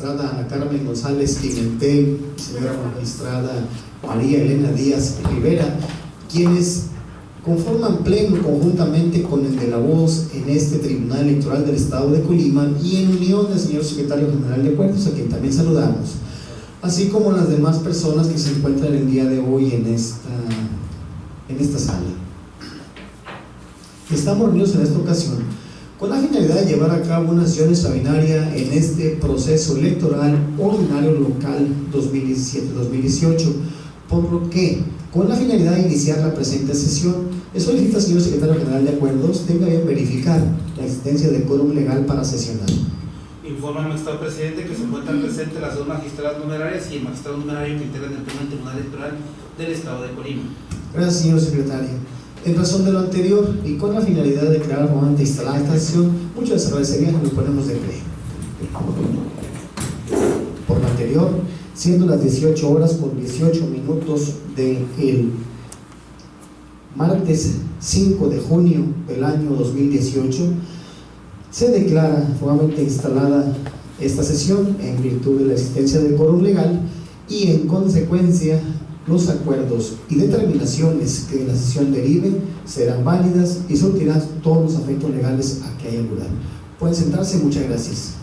magistrada Ana Carmen González Pimentel, señora magistrada María Elena Díaz Rivera, quienes conforman pleno conjuntamente con el de la voz en este Tribunal Electoral del Estado de Colima, y en unión del señor Secretario General de Acuerdos, a quien también saludamos, así como las demás personas que se encuentran el día de hoy en esta sala. Estamos reunidos en esta ocasión con la finalidad de llevar a cabo una sesión extraordinaria en este proceso electoral ordinario local 2017-2018, por lo que, con la finalidad de iniciar la presente sesión, le solicita al señor Secretario General de Acuerdos tenga bien verificar la existencia de quórum legal para sesionar. Informa al magistrado presidente que se encuentran presentes las dos magistradas numerarias y el magistrado numerario que integran el Pleno del Tribunal Electoral del Estado de Colima. Gracias, señor secretario. En razón de lo anterior y con la finalidad de crear nuevamente instalada esta sesión, muchas les agradecería que nos ponemos de pie. Por lo anterior, siendo las 18 horas con 18 minutos del martes 5 de junio del año 2018, se declara formalmente instalada esta sesión en virtud de la existencia del quórum legal, y en consecuencia los acuerdos y determinaciones que de la sesión deriven serán válidas y surtirán todos los efectos legales a que haya lugar. Pueden sentarse, muchas gracias.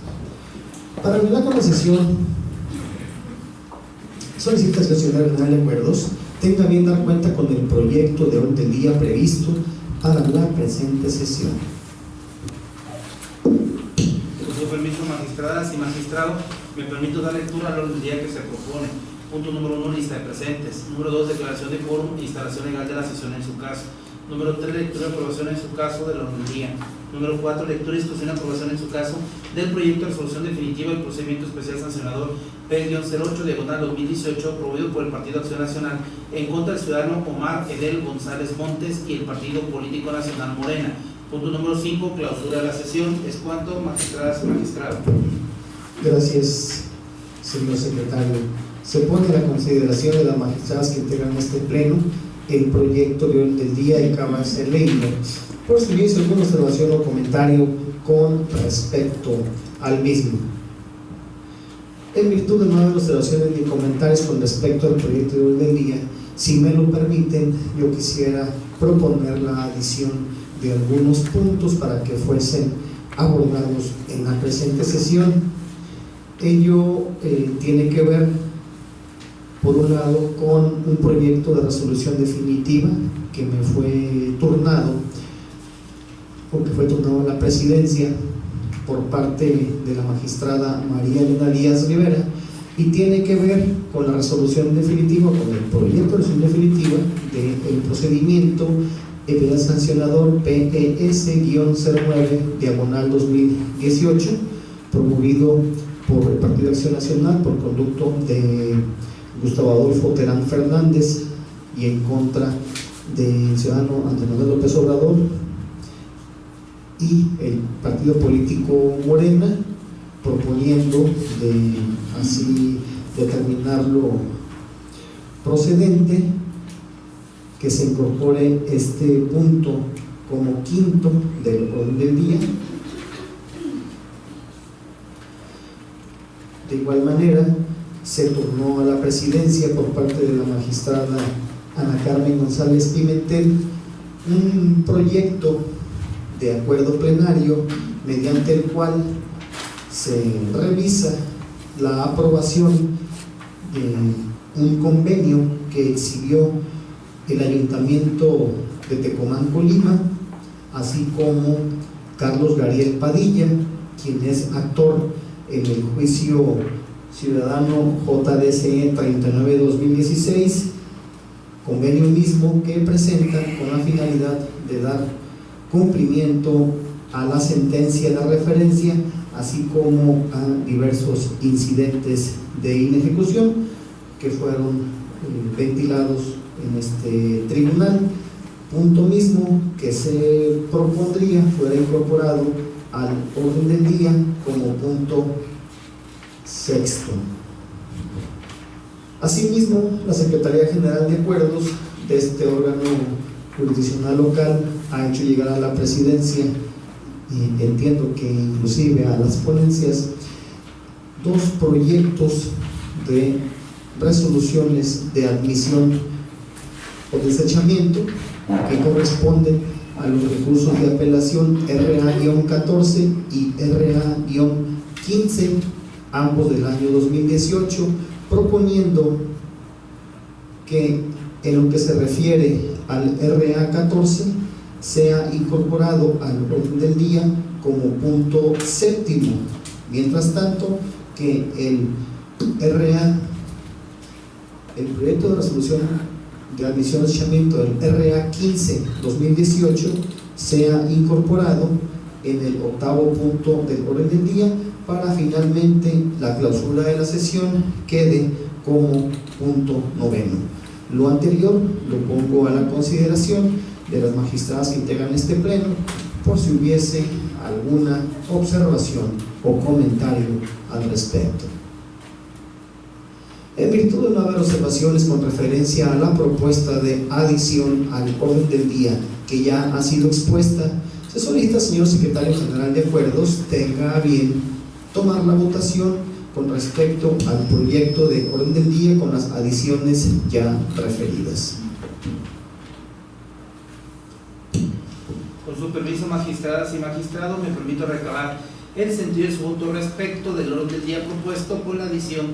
Para terminar con la sesión, solicita al señor General de Acuerdos tenga bien dar cuenta con el proyecto de orden del día previsto para la presente sesión. Con su permiso, magistradas y magistrado, me permito dar lectura al orden del día que se propone. Punto número 1, lista de presentes. Número 2, declaración de quórum e instalación legal de la sesión en su caso. Número 3, lectura y aprobación en su caso del orden del día. Número 4, lectura, discusión y aprobación en su caso del proyecto de resolución definitiva del procedimiento especial sancionador P-08/2018, promovido por el Partido Acción Nacional en contra del ciudadano Omar Edel González Montes y el Partido Político Nacional Morena. Punto número 5, clausura de la sesión. Es cuanto, magistradas y magistrados. Gracias, señor secretario. Se pone a la consideración de las magistradas que integran este pleno el proyecto de orden del día y acaba de ser leído. Por si hubiese alguna observación o comentario con respecto al mismo. En virtud de no haber observaciones ni comentarios con respecto al proyecto de orden del día, si me lo permiten, yo quisiera proponer la adición de algunos puntos para que fuesen abordados en la presente sesión. Ello tiene que ver, por un lado, con un proyecto de resolución definitiva que me fue turnado, porque fue turnado a la presidencia por parte de la magistrada María Elena Díaz Rivera, y tiene que ver con la resolución definitiva, con el proyecto de resolución definitiva del procedimiento penal sancionador PES-09/2018, promovido por el Partido Acción Nacional por conducto de Gustavo Adolfo Terán Fernández y en contra del ciudadano Andrés Manuel López Obrador y el partido político Morena, proponiendo de así determinarlo procedente que se incorpore este punto como quinto del orden del día. De igual manera, se turnó a la presidencia por parte de la magistrada Ana Carmen González Pimentel un proyecto de acuerdo plenario mediante el cual se revisa la aprobación de un convenio que exhibió el Ayuntamiento de Tecomán, Colima, así como Carlos Gariel Padilla, quien es actor en el juicio ciudadano JDCE 39/2016, convenio mismo que presenta con la finalidad de dar cumplimiento a la sentencia de referencia, así como a diversos incidentes de inejecución que fueron ventilados en este tribunal, punto mismo que se propondría fuera incorporado al orden del día como punto sexto. Asimismo, la Secretaría General de Acuerdos de este órgano jurisdiccional local ha hecho llegar a la presidencia, y entiendo que inclusive a las ponencias, dos proyectos de resoluciones de admisión o desechamiento que corresponden a los recursos de apelación RA-14 y RA-15, ambos del año 2018, proponiendo que en lo que se refiere al RA-14 sea incorporado al orden del día como punto séptimo, mientras tanto que el proyecto de resolución de admisión y desechamiento del RA-15-2018 sea incorporado en el octavo punto del orden del día, para finalmente la clausura de la sesión quede como punto noveno. Lo anterior lo pongo a la consideración de las magistradas que integran este pleno, por si hubiese alguna observación o comentario al respecto. En virtud de no haber observaciones con referencia a la propuesta de adición al orden del día que ya ha sido expuesta, se solicita, señor secretario general de acuerdos, tenga a bien tomar la votación con respecto al proyecto de orden del día con las adiciones ya referidas. Con su permiso, magistradas y magistrados, me permito recabar el sentido de su voto respecto del orden del día propuesto con la adición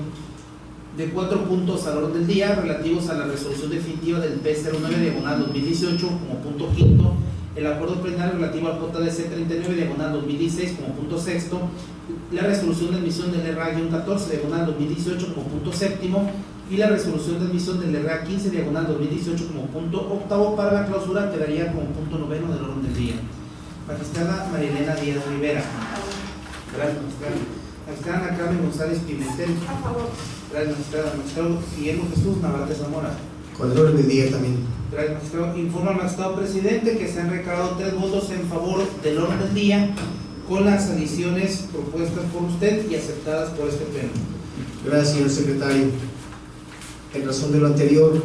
de 4 puntos al orden del día relativos a la resolución definitiva del P09/2018 como punto quinto, el acuerdo plenario relativo al JDC 39/2016 como punto sexto, la resolución de admisión del RA-14/2018 como punto séptimo y la resolución de admisión del RA-15/2018 como punto octavo. Para la clausura quedaría como punto noveno del orden del día. Magistrada María Elena Díaz Rivera. Gracias, magistrada. Magistrada Ana Carmen González Pimentel. A favor. Gracias, magistrada. Magistrado Guillermo Jesús Navarrete Zamora. Con el orden del día también. Gracias, magistrado. Informa al magistrado presidente que se han recabado 3 votos en favor del orden del día con las adiciones propuestas por usted y aceptadas por este pleno. Gracias, señor secretario. En razón de lo anterior,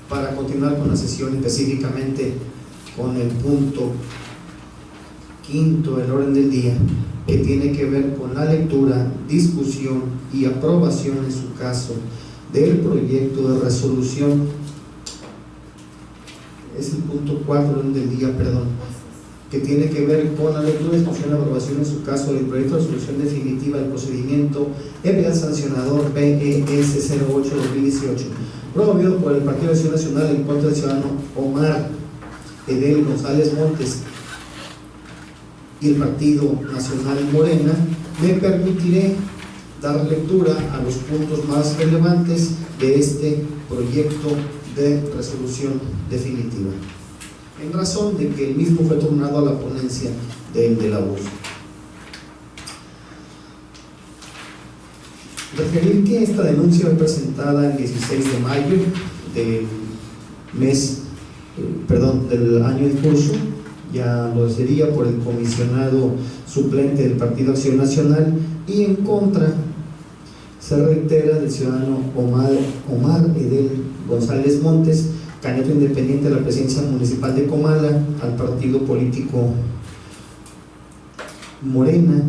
para continuar con la sesión, específicamente con el punto quinto del orden del día, que tiene que ver con la lectura, discusión y aprobación en su caso del proyecto de resolución, es el punto 4 del orden del día, perdón, que tiene que ver con la lectura, discusión y aprobación en su caso del proyecto de resolución definitiva del procedimiento EPEA sancionador BES 08-2018, promovido por el Partido de Acción Nacional en contra del ciudadano Omar Edel González Montes y el Partido Nacional Morena. Me permitiré dar lectura a los puntos más relevantes de este proyecto de resolución definitiva, en razón de que el mismo fue turnado a la ponencia del abuso. Referir que esta denuncia fue presentada el 16 de mayo del del año en curso, ya lo sería por el comisionado suplente del Partido Acción Nacional, y en contra se reitera del ciudadano Omar Edel González Montes, candidato independiente a la presidencia municipal de Comala, al partido político Morena,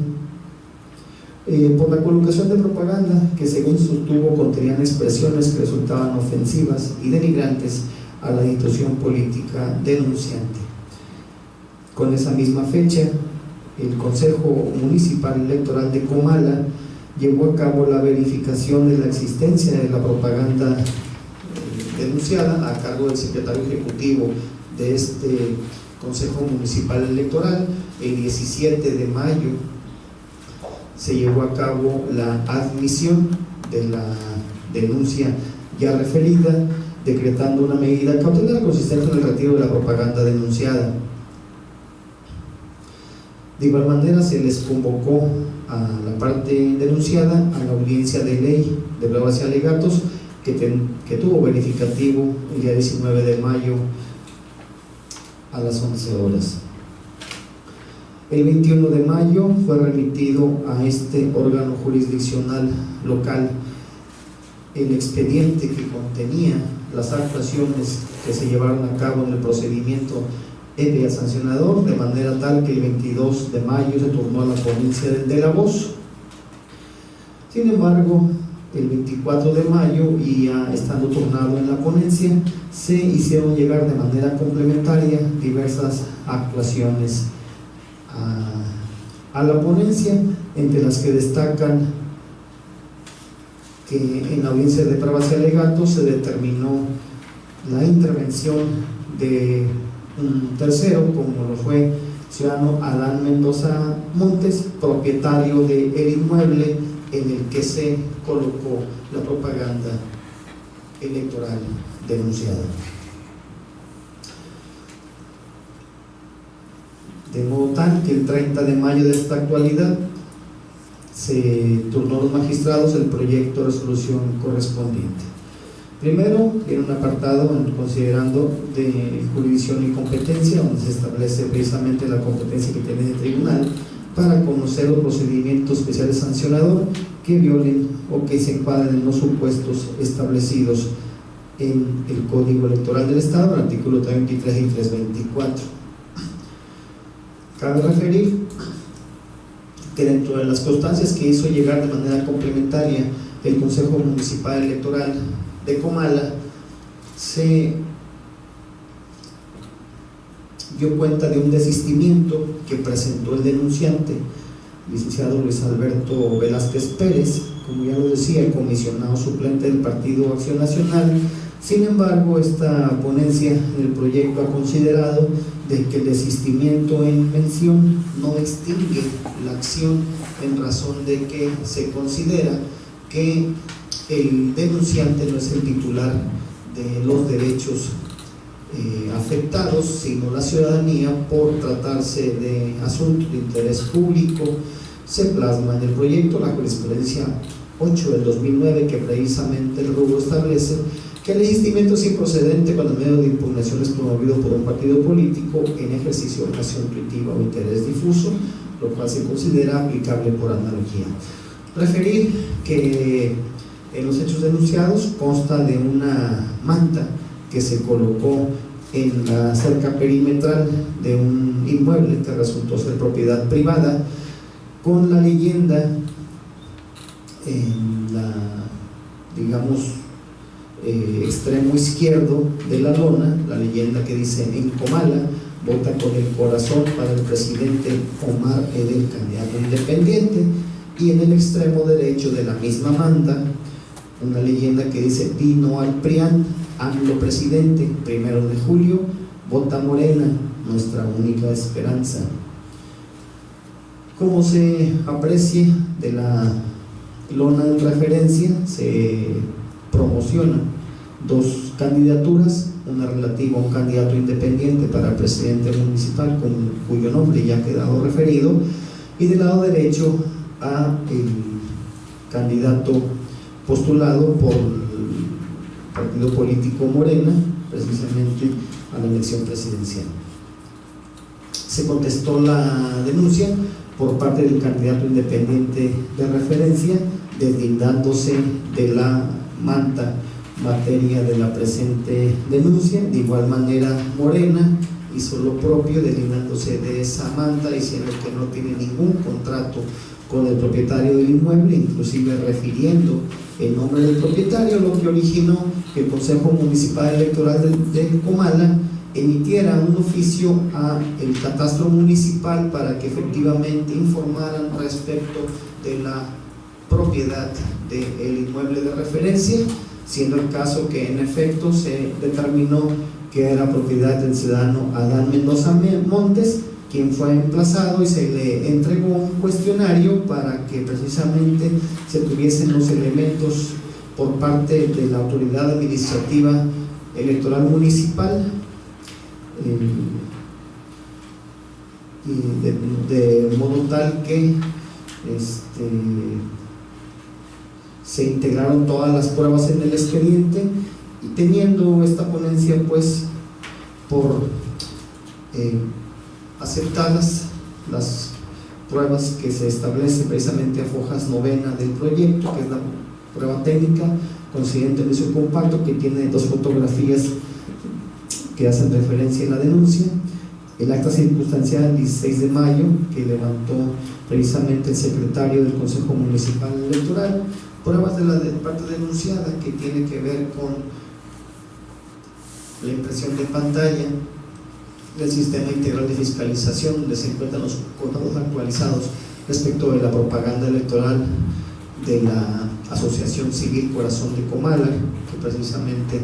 por la colocación de propaganda que, según sostuvo, contenían expresiones que resultaban ofensivas y denigrantes a la institución política denunciante. Con esa misma fecha, el Consejo Municipal Electoral de Comala llevó a cabo la verificación de la existencia de la propaganda denunciada a cargo del secretario ejecutivo de este Consejo Municipal Electoral. El 17 de mayo se llevó a cabo la admisión de la denuncia ya referida, decretando una medida cautelar consistente en el retiro de la propaganda denunciada. De igual manera, se les convocó a la parte denunciada a la audiencia de ley de pruebas y alegatos que tuvo verificativo el día 19 de mayo a las 11 horas. El 21 de mayo fue remitido a este órgano jurisdiccional local el expediente que contenía las actuaciones que se llevaron a cabo en el procedimiento EPEA sancionador, de manera tal que el 22 de mayo se turnó a la ponencia de la voz. Sin embargo, el 24 de mayo, y ya estando turnado en la ponencia, se hicieron llegar de manera complementaria diversas actuaciones a la ponencia, entre las que destacan que en la audiencia de pruebas y alegatos se determinó la intervención de un tercero, como lo fue ciudadano Adán Mendoza Montes, propietario del inmueble en el que se colocó la propaganda electoral denunciada. De modo tal que el 30 de mayo de esta actualidad se turnó a los magistrados el proyecto de resolución correspondiente. Primero, en un apartado considerando de jurisdicción y competencia, donde se establece precisamente la competencia que tiene el tribunal para conocer los procedimientos especiales sancionador que violen o que se encuadren en los supuestos establecidos en el Código Electoral del Estado, el artículo 323 y 324. Cabe referir que dentro de las constancias que hizo llegar de manera complementaria el Consejo Municipal Electoral de Comala, se dio cuenta de un desistimiento que presentó el denunciante, licenciado Luis Alberto Velázquez Pérez, como ya lo decía, el comisionado suplente del Partido Acción Nacional. Sin embargo, esta ponencia del proyecto ha considerado de que el desistimiento en mención no extingue la acción, en razón de que se considera que el denunciante no es el titular de los derechos afectados, sino la ciudadanía, por tratarse de asuntos de interés público. Se plasma en el proyecto la jurisprudencia 8 del 2009, que precisamente el rubro establece que el desistimiento es improcedente cuando el medio de impugnación es promovido por un partido político en ejercicio de ocasión intuitiva o interés difuso, lo cual se considera aplicable por analogía. Referir que en los hechos denunciados consta de una manta que se colocó en la cerca perimetral de un inmueble que resultó ser propiedad privada, con la leyenda en la, digamos, extremo izquierdo de la lona, la leyenda que dice: en Comala, vota con el corazón para el presidente Omar Edel, candidato independiente. Y en el extremo derecho de la misma manta, una leyenda que dice: vino al PRIAN, AMLO presidente, 1 de julio, vota Morena, nuestra única esperanza. Como se aprecia de la lona de referencia, se promocionan dos candidaturas, una relativa a un candidato independiente para presidente municipal, cuyo nombre ya ha quedado referido, y del lado derecho a el candidato postulado por el partido político Morena, precisamente a la elección presidencial. Se contestó la denuncia por parte del candidato independiente de referencia, deslindándose de la manta materia de la presente denuncia. De igual manera, Morena hizo lo propio, deslindándose de esa manta, diciendo que no tiene ningún contrato con el propietario del inmueble, inclusive refiriendo el nombre del propietario, lo que originó que el Consejo Municipal Electoral de Comala emitiera un oficio a el catastro municipal para que efectivamente informaran respecto de la propiedad del inmueble de referencia, siendo el caso que en efecto se determinó que era propiedad del ciudadano Adán Mendoza Montes, quien fue emplazado y se le entregó un cuestionario para que precisamente se tuviesen los elementos por parte de la autoridad administrativa electoral municipal, y de modo tal que se integraron todas las pruebas en el expediente, y teniendo esta ponencia pues por aceptadas las pruebas que se establecen precisamente a fojas 9 del proyecto, que es la prueba técnica consistente en ese compacto, que tiene dos fotografías que hacen referencia en la denuncia, El acta circunstancial del 16 de mayo que levantó precisamente el secretario del Consejo Municipal Electoral, pruebas de la parte denunciada que tiene que ver con la impresión de pantalla del sistema integral de fiscalización, donde se encuentran los contadores actualizados respecto de la propaganda electoral de la Asociación Civil Corazón de Comala, que precisamente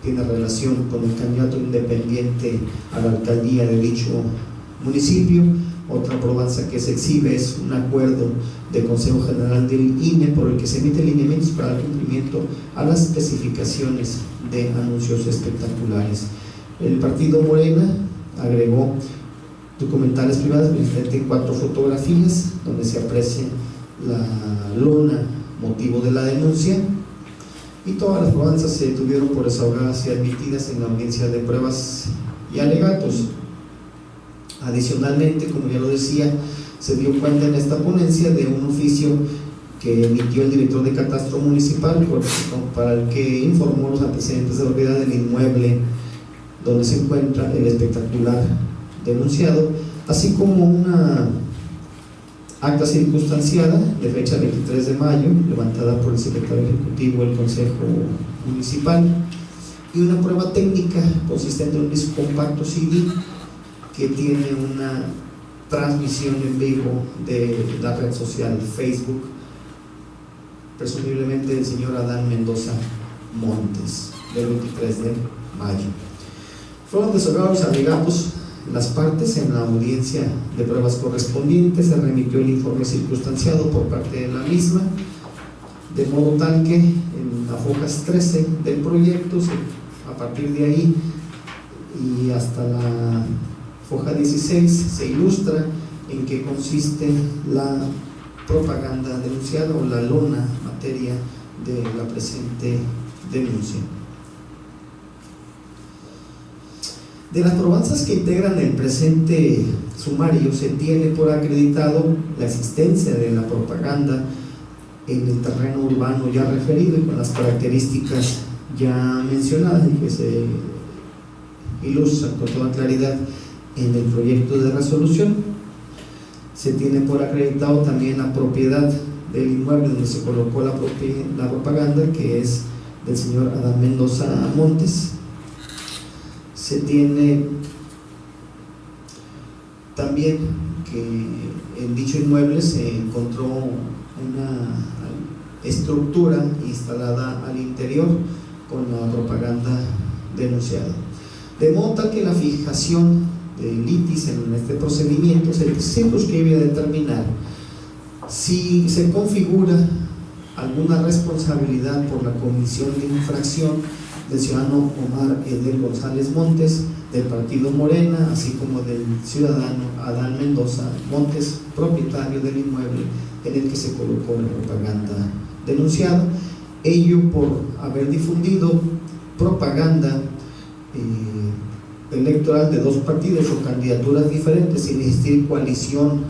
tiene relación con el candidato independiente a la alcaldía de dicho municipio. Otra probanza que se exhibe es un acuerdo del Consejo General del INE por el que se emiten lineamientos para el cumplimiento a las especificaciones de anuncios espectaculares. El partido Morena agregó documentales privadas, principalmente 4 fotografías donde se aprecia la lona motivo de la denuncia, y todas las probanzas se tuvieron por desahogadas y admitidas en la audiencia de pruebas y alegatos. Adicionalmente, como ya lo decía, se dio cuenta en esta ponencia de un oficio que emitió el director de Catastro Municipal para el que informó los antecedentes de propiedad del inmueble donde se encuentra el espectacular denunciado, así como una acta circunstanciada de fecha 23 de mayo levantada por el secretario ejecutivo del Consejo Municipal, y una prueba técnica consistente en un disco compacto CD que tiene una transmisión en vivo de la red social Facebook, presumiblemente del señor Adán Mendoza Montes, del 23 de mayo. Fueron desahogados y alegados las partes en la audiencia de pruebas correspondientes. Se remitió el informe circunstanciado por parte de la misma, de modo tal que en las hojas 13 del proyecto, a partir de ahí y hasta la hoja 16, se ilustra en qué consiste la propaganda denunciada o la lona materia de la presente denuncia. De las probanzas que integran el presente sumario, se tiene por acreditado la existencia de la propaganda en el terreno urbano ya referido y con las características ya mencionadas y que se ilustran con toda claridad en el proyecto de resolución. Se tiene por acreditado también la propiedad del inmueble donde se colocó la propaganda, que es del señor Adán Mendoza Montes. Se tiene también que en dicho inmueble se encontró una estructura instalada al interior con la propaganda denunciada, de modo tal que la fijación de litis en este procedimiento se circunscribe a determinar si se configura alguna responsabilidad por la comisión de infracción del ciudadano Omar Edel González Montes, del partido Morena, así como del ciudadano Adán Mendoza Montes, propietario del inmueble en el que se colocó la propaganda denunciada, ello por haber difundido propaganda electoral de 2 partidos o candidaturas diferentes sin existir coalición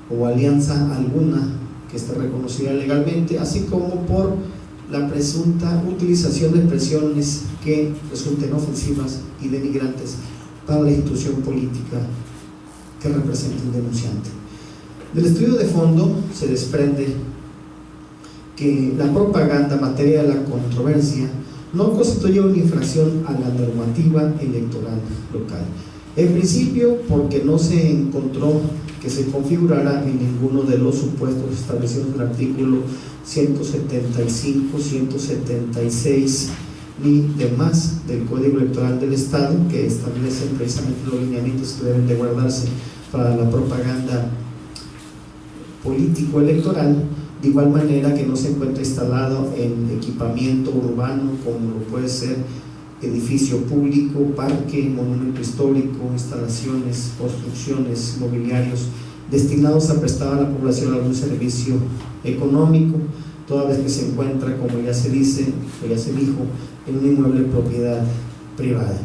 o alianza alguna que esté reconocida legalmente, así como por la presunta utilización de expresiones que resulten ofensivas y denigrantes para la institución política que representa el denunciante. Del estudio de fondo se desprende que la propaganda materia de la controversia no constituye una infracción a la normativa electoral local. En principio, porque no se encontró que se configurara en ninguno de los supuestos establecidos en el artículo 175, 176 ni demás del Código Electoral del Estado, que establecen precisamente los lineamientos que deben de guardarse para la propaganda político-electoral. De igual manera que no se encuentra instalado en equipamiento urbano como lo puede ser edificio público, parque, monumento histórico, instalaciones, construcciones, mobiliarios destinados a prestar a la población algún servicio económico, toda vez que se encuentra, como ya se dice o ya se dijo, en un inmueble de propiedad privada.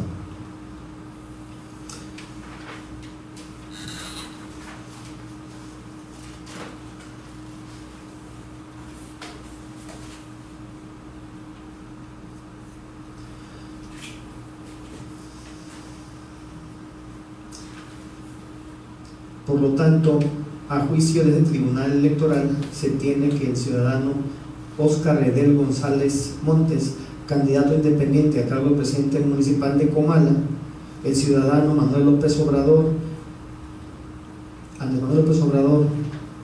Por lo tanto, a juicio del Tribunal Electoral, se tiene que el ciudadano Óscar Edel González Montes, candidato independiente a cargo de presidente municipal de Comala, el ciudadano Manuel López Obrador,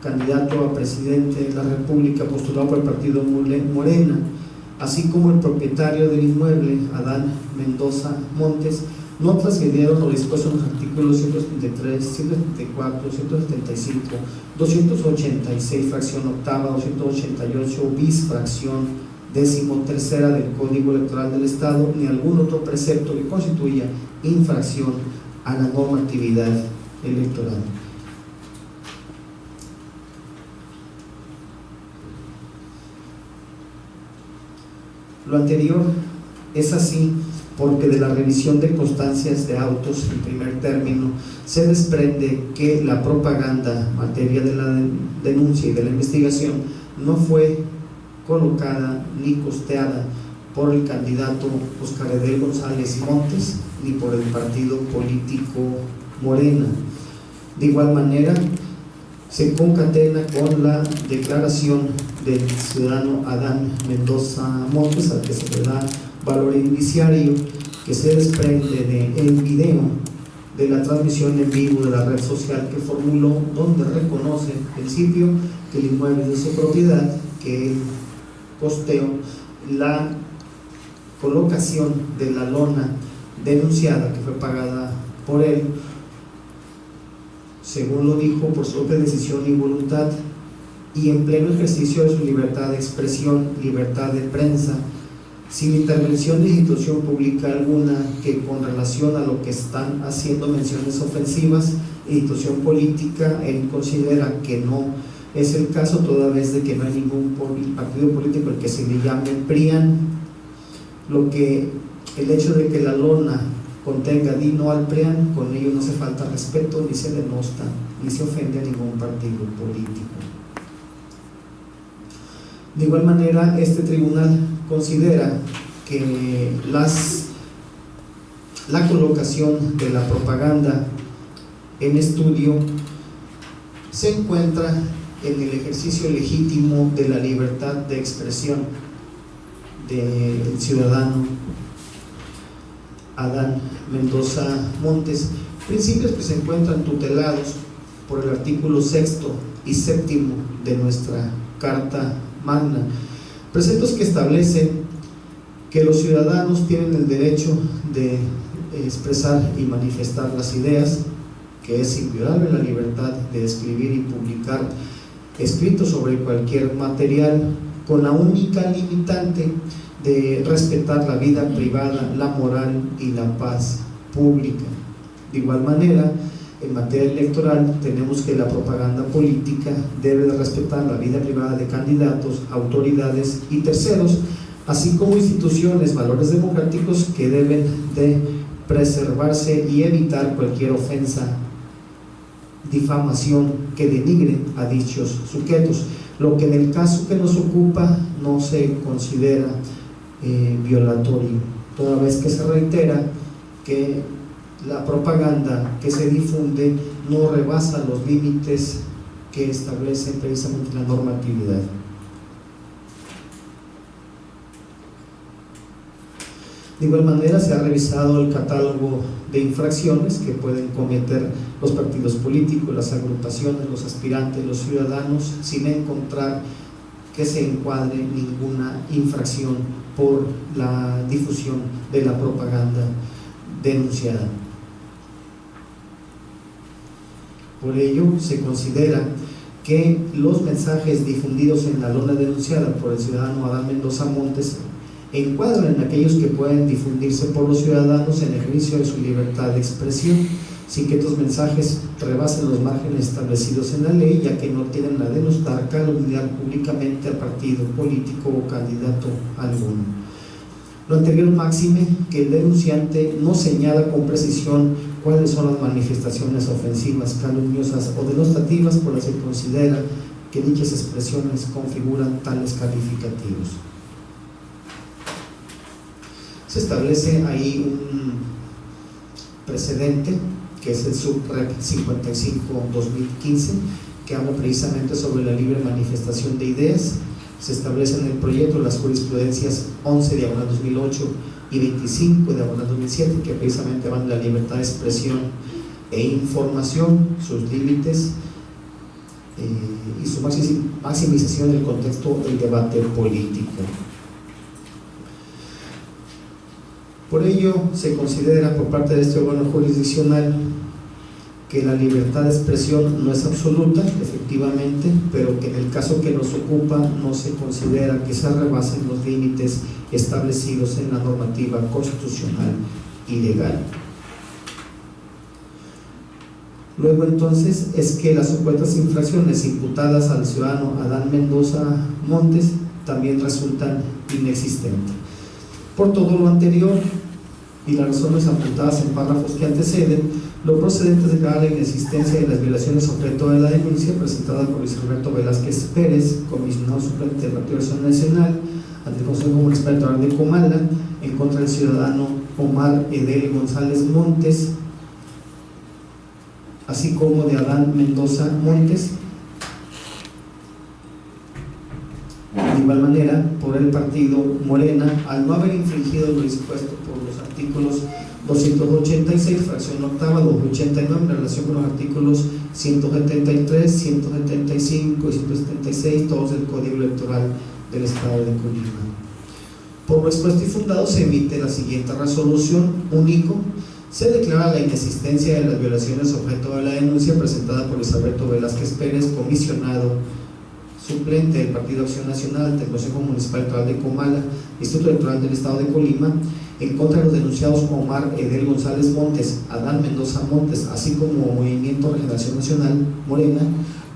candidato a presidente de la República postulado por el partido Morena, así como el propietario del inmueble, Adán Mendoza Montes, no transgredieron lo dispuesto en los artículos 173, 174, 175, 286, fracción octava, 288 bis, fracción 13ª del Código Electoral del Estado, ni algún otro precepto que constituya infracción a la normatividad electoral. Lo anterior es así porque de la revisión de constancias de autos en primer término se desprende que la propaganda materia de la denuncia y de la investigación no fue colocada ni costeada por el candidato Óscar Edel González Montes ni por el partido político Morena. De igual manera, se concatena con la declaración del ciudadano Adán Mendoza Montes, al que se le da valor indiciario, que se desprende del video de la transmisión en vivo de la red social que formuló, donde reconoce en principio que el inmueble es de su propiedad, que él costeó la colocación de la lona denunciada, que fue pagada por él, según lo dijo, por su propia decisión y voluntad, y en pleno ejercicio de su libertad de expresión, libertad de prensa, sin intervención de institución pública alguna que, con relación a lo que están haciendo menciones ofensivas, institución política, él considera que no es el caso, toda vez de que no hay ningún partido político el que se le llame PRIAN, el hecho de que la lona contenga "di no al PRIAN", con ello no se falta respeto, ni se denosta, ni se ofende a ningún partido político. De igual manera, este tribunal considera que la colocación de la propaganda en estudio se encuentra en el ejercicio legítimo de la libertad de expresión del ciudadano Adán Mendoza Montes, principios que se encuentran tutelados por el artículo 6º y 7º de nuestra Carta Magna, preceptos que establecen que los ciudadanos tienen el derecho de expresar y manifestar las ideas, que es inviolable la libertad de escribir y publicar escritos sobre cualquier material, con la única limitante de respetar la vida privada, la moral y la paz pública. De igual manera, en materia electoral tenemos que la propaganda política debe de respetar la vida privada de candidatos, autoridades y terceros, así como instituciones, valores democráticos que deben de preservarse y evitar cualquier ofensa, difamación que denigre a dichos sujetos, lo que en el caso que nos ocupa no se considera violatorio, toda vez que se reitera que la propaganda que se difunde no rebasa los límites que establece precisamente la normatividad. De igual manera, se ha revisado el catálogo de infracciones que pueden cometer los partidos políticos, las agrupaciones, los aspirantes, los ciudadanos, sin encontrar que se encuadre ninguna infracción por la difusión de la propaganda denunciada. Por ello, se considera que los mensajes difundidos en la lona denunciada por el ciudadano Adán Mendoza Montes encuadran en aquellos que pueden difundirse por los ciudadanos en ejercicio de su libertad de expresión, sin que estos mensajes rebasen los márgenes establecidos en la ley, ya que no tienen la denostar, calumniar públicamente al partido político o candidato alguno. Lo anterior máxime que el denunciante no señala con precisión cuáles son las manifestaciones ofensivas, calumniosas o denostativas por las que considera que dichas expresiones configuran tales calificativos. Se establece ahí un precedente que es el SUBREP 55-2015, que habla precisamente sobre la libre manifestación de ideas. Se establecen en el proyecto las jurisprudencias 11/2008 y 25/2007, que precisamente van de la libertad de expresión e información, sus límites y su maximización en el contexto del debate político. Por ello, se considera por parte de este órgano jurisdiccional que la libertad de expresión no es absoluta, efectivamente, pero que en el caso que nos ocupa no se considera que se rebasen los límites establecidos en la normativa constitucional y legal. Luego entonces es que las supuestas infracciones imputadas al ciudadano Adán Mendoza Montes también resultan inexistentes. Por todo lo anterior y las razones apuntadas en párrafos que anteceden, lo procedente es declarar la inexistencia de las violaciones objeto de la denuncia presentada por Luis Alberto Velázquez Pérez, comisionado suplente del Partido de Acción Nacional, ante el Consejo Municipal Electoral de Comala, en contra del ciudadano Omar Edel González Montes, así como de Adán Mendoza Montes, de igual manera por el partido Morena, al no haber infringido lo dispuesto por los artículos 286, fracción octava, 289, en relación con los artículos 173, 175 y 176, todos del Código Electoral del Estado de Colima. Por lo expuesto y fundado, se emite la siguiente resolución: único. Se declara la inexistencia de las violaciones objeto de la denuncia presentada por Luis Alberto Velázquez Pérez, comisionado suplente del Partido Acción Nacional del Consejo Municipal Electoral de Comala, Instituto Electoral del Estado de Colima, en contra de los denunciados Omar Edel González Montes, Adán Mendoza Montes, así como Movimiento Regeneración Nacional Morena,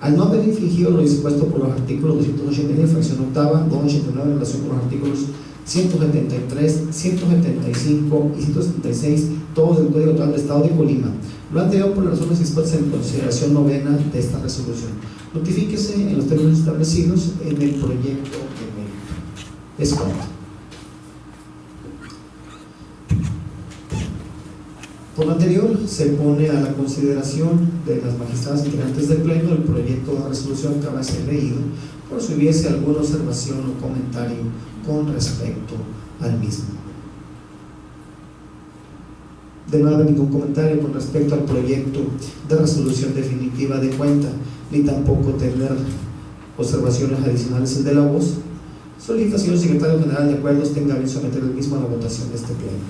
al no haber infringido lo dispuesto por los artículos 289, fracción octava, 289, en relación con los artículos 173, 175 y 176, todos del Código Electoral del Estado de Colima. Lo anterior por las razones expuestas en consideración novena de esta resolución. Notifíquese en los términos establecidos en el proyecto de mérito. Es cuanto. Por lo anterior, se pone a la consideración de las magistradas integrantes del Pleno el proyecto de resolución que acaba de ser leído, por si hubiese alguna observación o comentario con respecto al mismo. De no haber ningún comentario con respecto al proyecto de resolución definitiva de cuenta, ni tampoco tener observaciones adicionales el de la voz, solicita, señor secretario general de acuerdos, tenga bien someter el mismo a la votación de este pleno.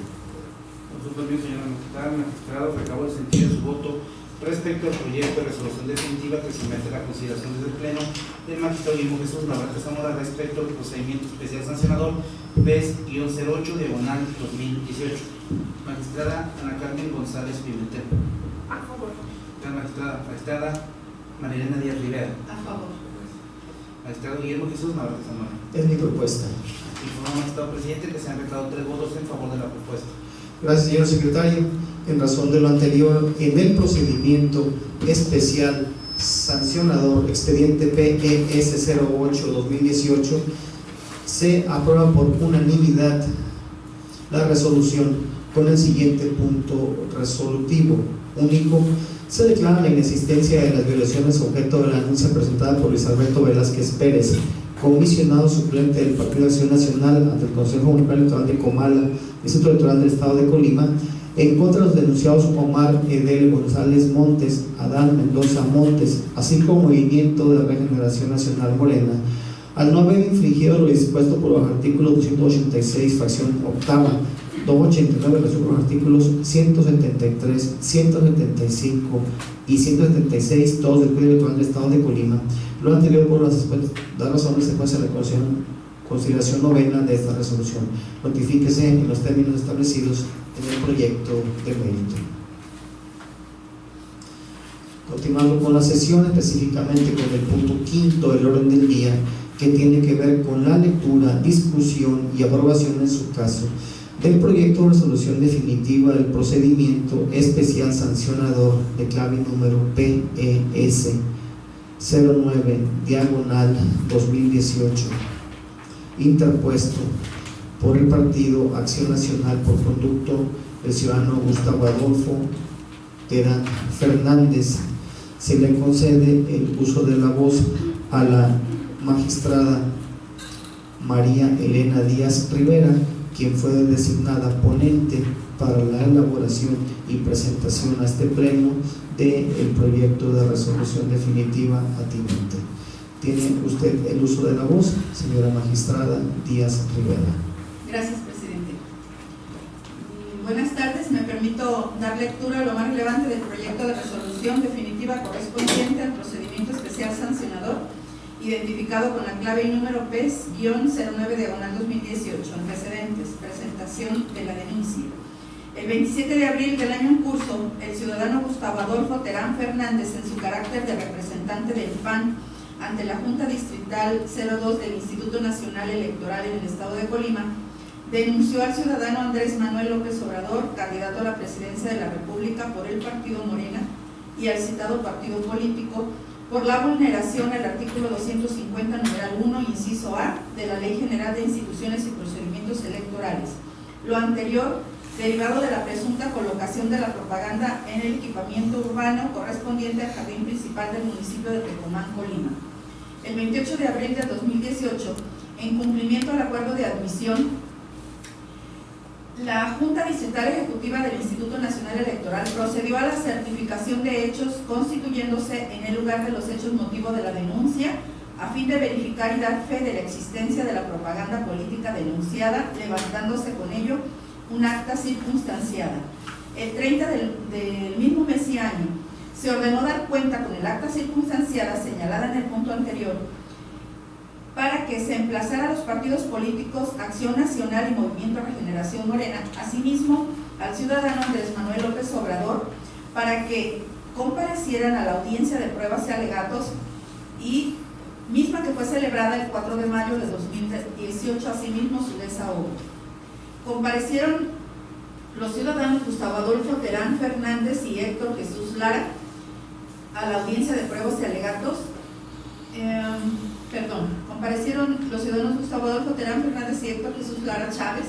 Con su permiso, señora magistrado, recabo el sentido de su voto respecto al proyecto de resolución definitiva que se mete a la consideración desde el pleno del magistrado Guillermo Jesús Navarrete Zamora respecto al procedimiento especial sancionador PES-08/2018. Magistrada Ana Carmen González Pimentel. A favor. Magistrada Marilena Díaz Rivera. A favor. Magistrado Guillermo Jesús Navarrete Zamora. Es mi propuesta. Informa magistrado presidente que se han recabado 3 votos en favor de la propuesta. Gracias, señor secretario. En razón de lo anterior, en el procedimiento especial sancionador expediente PES-08/2018 se aprueba por unanimidad la resolución con el siguiente punto resolutivo: único. Se declara la inexistencia de las violaciones objeto de la denuncia presentada por Luis Alberto Velázquez Pérez, comisionado suplente del Partido de Acción Nacional ante el Consejo Municipal Electoral de Comala, Instituto Electoral del Estado de Colima, en contra de los denunciados Omar Edel González Montes, Adán Mendoza Montes, así como Movimiento de Regeneración Nacional Morena, al no haber infringido lo dispuesto por los artículos 286, fracción octava, 289, los artículos 173, 175 y 176, todos del Código Electoral del Estado de Colima. Lo anterior por las razones se puede hacer consideración novena de esta resolución. Notifíquese en los términos establecidos en el proyecto de mérito. Continuando con la sesión, específicamente con el punto quinto del orden del día, que tiene que ver con la lectura, discusión y aprobación en su caso del proyecto de resolución definitiva del procedimiento especial sancionador de clave número PES 09/2018, interpuesto por el Partido Acción Nacional por conducto del ciudadano Gustavo Adolfo Terán Fernández. Se le concede el uso de la voz a la magistrada María Elena Díaz Rivera, quien fue designada ponente para la elaboración y presentación a este pleno del proyecto de resolución definitiva atinente. Tiene usted el uso de la voz, señora magistrada Díaz Rivera. Gracias, presidente. Buenas tardes. Me permito dar lectura a lo más relevante del proyecto de resolución definitiva correspondiente al procedimiento especial sancionador identificado con la clave y número PES-09/2018. Antecedentes: presentación de la denuncia. El 27 de abril del año en curso, el ciudadano Gustavo Adolfo Terán Fernández, en su carácter de representante del PAN ante la Junta Distrital 02 del Instituto Nacional Electoral en el Estado de Colima, denunció al ciudadano Andrés Manuel López Obrador, candidato a la presidencia de la República por el partido Morena, y al citado partido político por la vulneración al artículo 250, numeral 1, inciso A, de la Ley General de Instituciones y Procedimientos Electorales. Lo anterior, derivado de la presunta colocación de la propaganda en el equipamiento urbano correspondiente al jardín principal del municipio de Tecomán, Colima. El 28 de abril del 2018, en cumplimiento al acuerdo de admisión, la Junta Distrital Ejecutiva del Instituto Nacional Electoral procedió a la certificación de hechos, constituyéndose en el lugar de los hechos motivo de la denuncia, a fin de verificar y dar fe de la existencia de la propaganda política denunciada, levantándose con ello un acta circunstanciada. El 30 del mismo mes y año se ordenó dar cuenta con el acta circunstanciada señalada en el punto anterior para que se emplazara a los partidos políticos Acción Nacional y Movimiento Regeneración Morena, asimismo al ciudadano Andrés Manuel López Obrador, para que comparecieran a la audiencia de pruebas y alegatos, y misma que fue celebrada el 4 de mayo de 2018, asimismo su desahogo. Comparecieron los ciudadanos Gustavo Adolfo Terán Fernández y Héctor Jesús Lara a la audiencia de pruebas y alegatos. Comparecieron los ciudadanos Gustavo Adolfo Terán Fernández y Héctor Jesús Lara Chávez,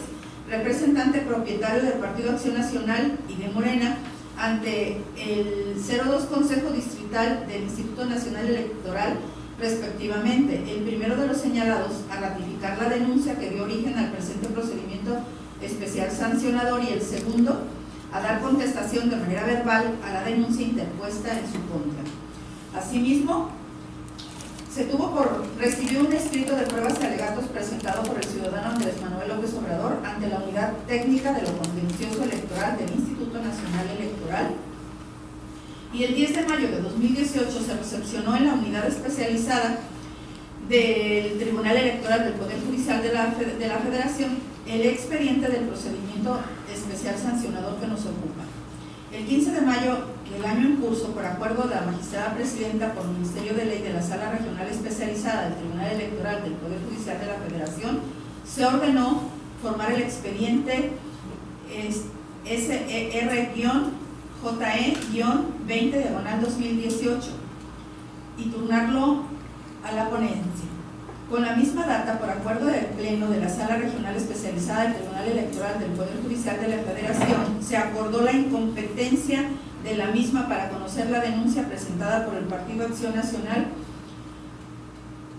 representante propietario del Partido Acción Nacional y de Morena, ante el 02 Consejo Distrital del Instituto Nacional Electoral, respectivamente. El primero de los señalados a ratificar la denuncia que dio origen al presente procedimiento especial sancionador, y el segundo a dar contestación de manera verbal a la denuncia interpuesta en su contra. Asimismo, se tuvo por recibir un escrito de pruebas y alegatos presentado por el ciudadano Andrés Manuel López Obrador ante la Unidad Técnica de lo Contencioso Electoral del Instituto Nacional Electoral, y el 10 de mayo de 2018 se recepcionó en la unidad especializada del Tribunal Electoral del Poder Judicial de la Federación el expediente del procedimiento especial sancionador que nos ocupa. El 15 de mayo del año en curso, por acuerdo de la magistrada presidenta por Ministerio de Ley de la Sala Regional Especializada del Tribunal Electoral del Poder Judicial de la Federación, se ordenó formar el expediente SER-JE-20/2018 y turnarlo a la ponencia. Con la misma data, por acuerdo del Pleno de la Sala Regional Especializada del Tribunal Electoral del Poder Judicial de la Federación, se acordó la incompetencia de la misma para conocer la denuncia presentada por el Partido Acción Nacional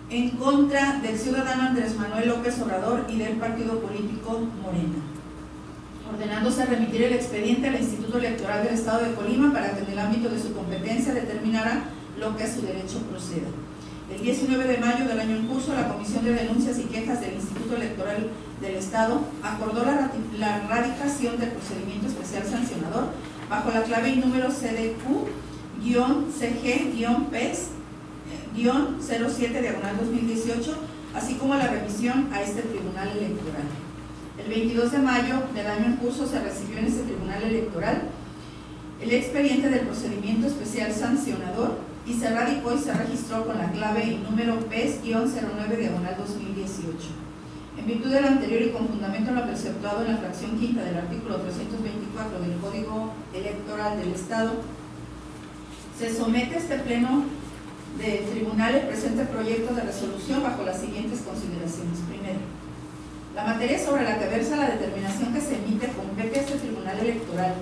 en contra del ciudadano Andrés Manuel López Obrador y del partido político Morena, ordenándose remitir el expediente al Instituto Electoral del Estado de Colima para que en el ámbito de su competencia determinara lo que a su derecho proceda. El 19 de mayo del año en curso, la Comisión de Denuncias y Quejas del Instituto Electoral del Estado acordó la radicación del procedimiento especial sancionador bajo la clave y número CDQ-CG-PES-07/2018, así como la remisión a este Tribunal Electoral. El 22 de mayo del año en curso se recibió en este Tribunal Electoral el expediente del procedimiento especial sancionador y se radicó y se registró con la clave y número PES-09/2018. En virtud de lo anterior y con fundamento en lo preceptuado en la fracción quinta del artículo 324 del Código Electoral del Estado, se somete a este pleno del tribunal el presente proyecto de resolución bajo las siguientes consideraciones. Primero, la materia sobre la que versa la determinación que se emite compete a este Tribunal Electoral,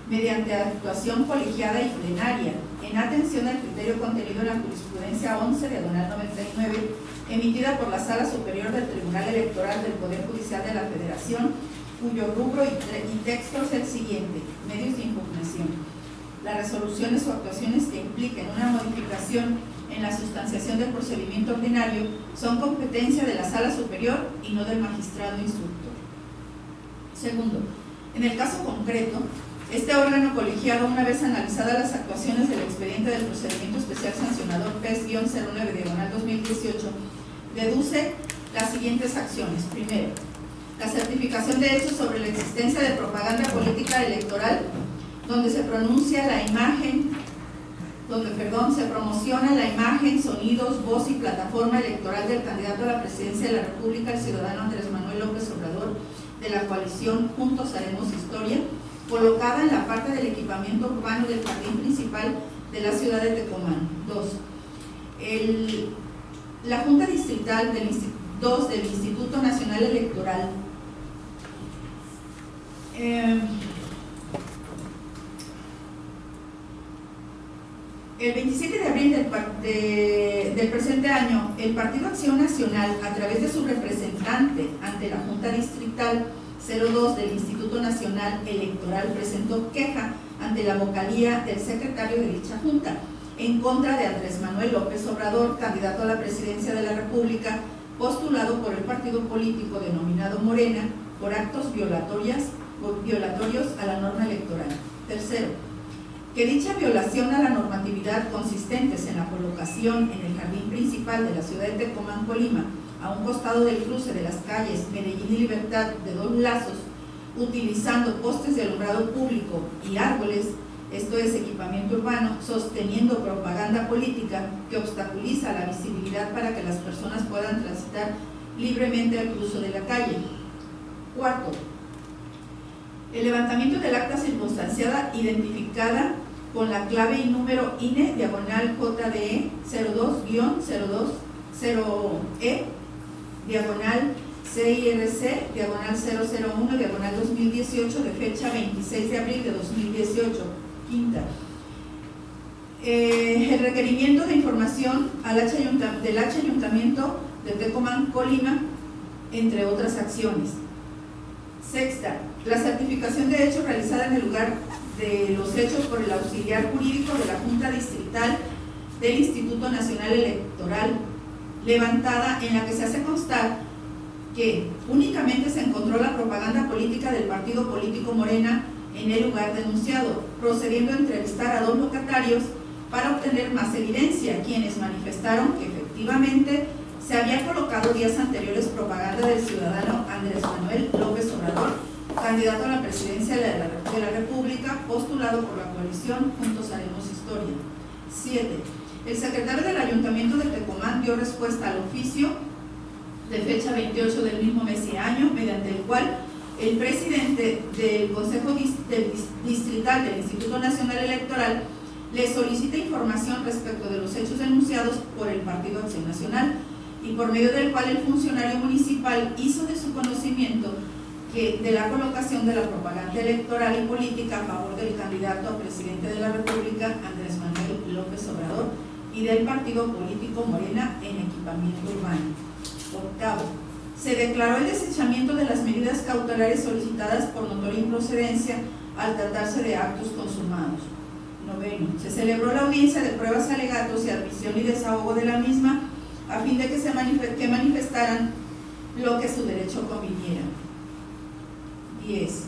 mediante actuación colegiada y plenaria, en atención al criterio contenido en la jurisprudencia 11/99, emitida por la Sala Superior del Tribunal Electoral del Poder Judicial de la Federación, cuyo rubro y texto es el siguiente: medios de impugnación. Las resoluciones o actuaciones que impliquen una modificación en la sustanciación del procedimiento ordinario son competencia de la Sala Superior y no del magistrado instructor. Segundo, en el caso concreto, este órgano colegiado, una vez analizadas las actuaciones del expediente del procedimiento especial sancionador PES-09/2018, deduce las siguientes acciones. Primero, la certificación de hechos sobre la existencia de propaganda política electoral, donde se pronuncia la imagen, se promociona la imagen, sonidos, voz y plataforma electoral del candidato a la presidencia de la República, el ciudadano Andrés Manuel López Obrador, de la coalición Juntos Haremos Historia, colocada en la parte del equipamiento urbano del jardín principal de la ciudad de Tecomán. 2. La Junta Distrital del Instituto Nacional Electoral el 27 de abril del presente año, el Partido Acción Nacional, a través de su representante ante la Junta Distrital 02 del Instituto Nacional Electoral, presentó queja ante la vocalía del secretario de dicha Junta en contra de Andrés Manuel López Obrador, candidato a la presidencia de la República, postulado por el partido político denominado Morena, por actos violatorios a la norma electoral. Tercero, que dicha violación a la normatividad consistentes en la colocación en el jardín principal de la ciudad de Tecomán, Colima, a un costado del cruce de las calles Medellín y Libertad de dos lazos, utilizando postes de alumbrado público y árboles, esto es equipamiento urbano, sosteniendo propaganda política que obstaculiza la visibilidad para que las personas puedan transitar libremente al cruce de la calle. Cuarto, el levantamiento del acta circunstanciada identificada con la clave y número INE diagonal JDE 02-020E diagonal CIRC diagonal 001 diagonal 2018 de fecha 26 de abril de 2018. Quinta, el requerimiento de información del H Ayuntamiento de Tecomán, Colima, entre otras acciones. Sexta, la certificación de hechos realizada en el lugar de los hechos por el auxiliar jurídico de la Junta Distrital del Instituto Nacional Electoral, levantada, en la que se hace constar que únicamente se encontró la propaganda política del partido político Morena en el lugar denunciado, procediendo a entrevistar a dos locatarios para obtener más evidencia, quienes manifestaron que efectivamente se había colocado días anteriores propaganda del ciudadano Andrés Manuel López Obrador, candidato a la presidencia de la República, postulado por la coalición Juntos Haremos Historia. 7. El secretario del Ayuntamiento de Tecomán dio respuesta al oficio de fecha 28 del mismo mes y año, mediante el cual el presidente del Consejo Distrital del Instituto Nacional Electoral le solicita información respecto de los hechos denunciados por el Partido Acción Nacional, y por medio del cual el funcionario municipal hizo de su conocimiento que de la colocación de la propaganda electoral y política a favor del candidato a presidente de la República, Andrés Manuel López Obrador, y del partido político Morena en equipamiento urbano. Octavo, se declaró el desechamiento de las medidas cautelares solicitadas por notoria improcedencia al tratarse de actos consumados. Noveno, se celebró la audiencia de pruebas, alegatos y admisión y desahogo de la misma a fin de que manifestaran lo que su derecho conviniera. 10.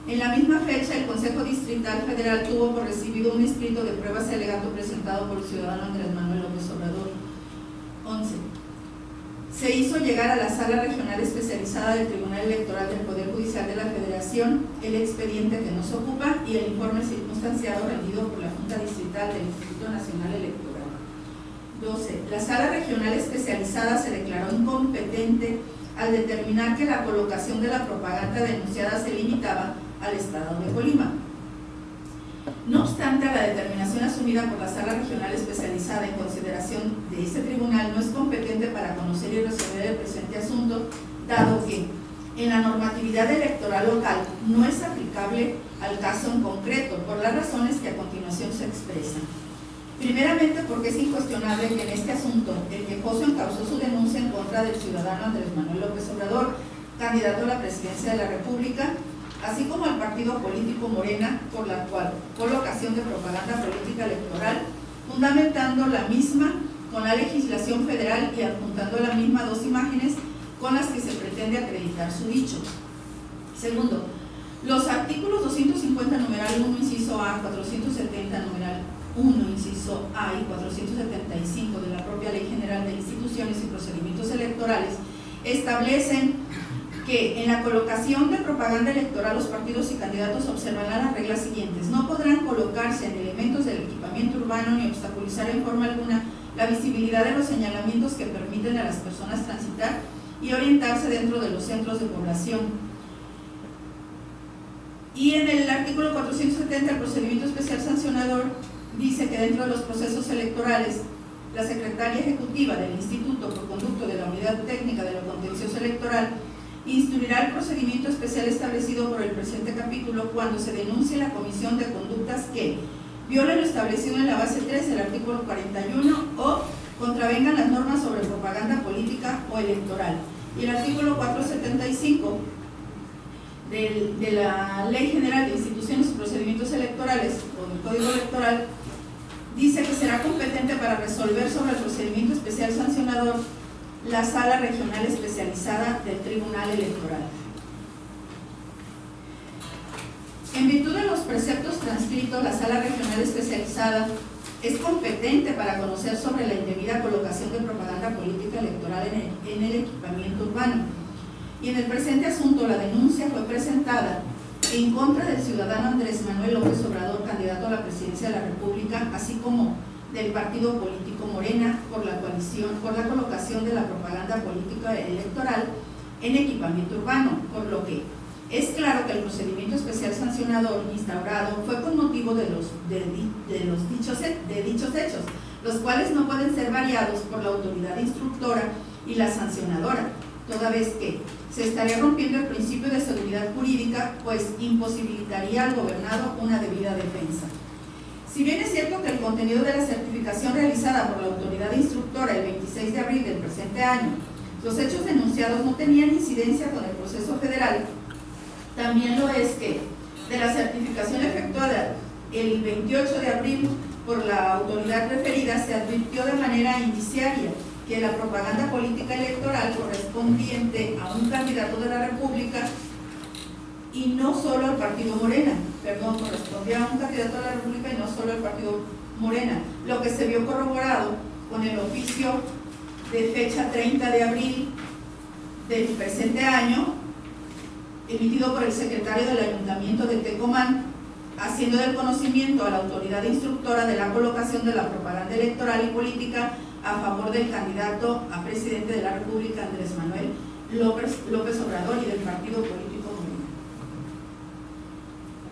En la misma fecha, el Consejo Distrital Federal tuvo por recibido un escrito de pruebas y alegato presentado por el ciudadano Andrés Manuel López Obrador. 11. Se hizo llegar a la Sala Regional Especializada del Tribunal Electoral del Poder Judicial de la Federación el expediente que nos ocupa y el informe circunstanciado rendido por la Junta Distrital del Instituto Nacional Electoral. 12. La Sala Regional Especializada se declaró incompetente al determinar que la colocación de la propaganda denunciada se limitaba al estado de Colima. No obstante, la determinación asumida por la Sala Regional Especializada en consideración de este tribunal no es competente para conocer y resolver el presente asunto, dado que en la normatividad electoral local no es aplicable al caso en concreto, por las razones que a continuación se expresan. Primeramente, porque es incuestionable que en este asunto el quejoso encausó su denuncia en contra del ciudadano Andrés Manuel López Obrador, candidato a la presidencia de la República, así como al partido político Morena, por la cual colocación de propaganda política electoral, fundamentando la misma con la legislación federal y adjuntando la misma dos imágenes con las que se pretende acreditar su dicho. Segundo, los artículos 250 numeral 1 inciso A, 470 numeral 1 inciso A y 475 de la propia Ley General de Instituciones y Procedimientos Electorales establecen que en la colocación de propaganda electoral los partidos y candidatos observarán las reglas siguientes: no podrán colocarse en elementos del equipamiento urbano ni obstaculizar en forma alguna la visibilidad de los señalamientos que permiten a las personas transitar y orientarse dentro de los centros de población. Y en el artículo 470 del procedimiento especial sancionador dice que dentro de los procesos electorales la secretaria ejecutiva del instituto, por conducto de la unidad técnica de lo contencioso electoral, instruirá el procedimiento especial establecido por el presente capítulo cuando se denuncie la comisión de conductas que violen lo establecido en la base 3 del artículo 41 o contravengan las normas sobre propaganda política o electoral. Y el artículo 475 de la Ley General de Instituciones y Procedimientos Electorales o del Código Electoral dice que será competente para resolver sobre el procedimiento especial sancionador la Sala Regional Especializada del Tribunal Electoral. En virtud de los preceptos transcritos, la Sala Regional Especializada es competente para conocer sobre la indebida colocación de propaganda política electoral en el equipamiento urbano. Y en el presente asunto, la denuncia fue presentada en contra del ciudadano Andrés Manuel López Obrador, candidato a la presidencia de la República, así como del partido político Morena, por la colocación de la propaganda política electoral en equipamiento urbano, por lo que es claro que el procedimiento especial sancionador instaurado fue con motivo de dichos hechos, los cuales no pueden ser variados por la autoridad instructora y la sancionadora, toda vez que se estaría rompiendo el principio de seguridad jurídica, pues imposibilitaría al gobernado una debida defensa. Si bien es cierto que el contenido de la certificación realizada por la autoridad instructora el 26 de abril del presente año, los hechos denunciados no tenían incidencia con el proceso federal, también lo es que de la certificación efectuada el 28 de abril por la autoridad referida se advirtió de manera indiciaria que la propaganda política electoral correspondiente a un candidato de la República y no solo al partido Morena, correspondía a un candidato de la República y no solo al partido Morena, lo que se vio corroborado con el oficio de fecha 30 de abril del presente año, emitido por el secretario del Ayuntamiento de Tecomán, haciendo del conocimiento a la autoridad instructora de la colocación de la propaganda electoral y política a favor del candidato a presidente de la República, Andrés Manuel López Obrador, y del partido político Morena.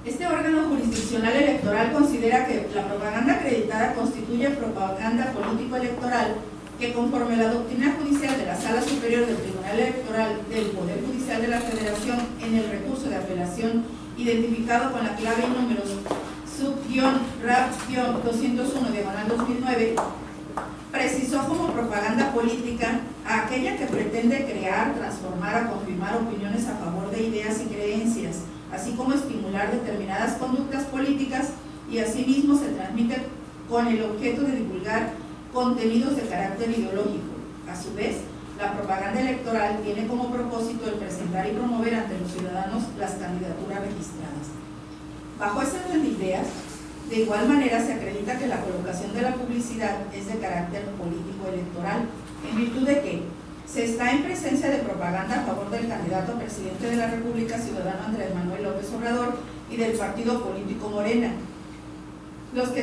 Este órgano jurisdiccional electoral considera que la propaganda acreditada constituye propaganda político-electoral que, conforme a la doctrina judicial de la Sala Superior del Tribunal Electoral del Poder Judicial de la Federación en el recurso de apelación identificado con la clave y números sub-RAP-201/2009, precisó como propaganda política a aquella que pretende crear, transformar o confirmar opiniones a favor de ideas y creencias, así como estimular determinadas conductas políticas, y asimismo se transmite con el objeto de divulgar contenidos de carácter ideológico. A su vez, la propaganda electoral tiene como propósito el presentar y promover ante los ciudadanos las candidaturas registradas. Bajo ese orden de ideas, de igual manera se acredita que la colocación de la publicidad es de carácter político-electoral, en virtud de que se está en presencia de propaganda a favor del candidato a presidente de la República, ciudadano Andrés Manuel López Obrador, y del partido político Morena, las que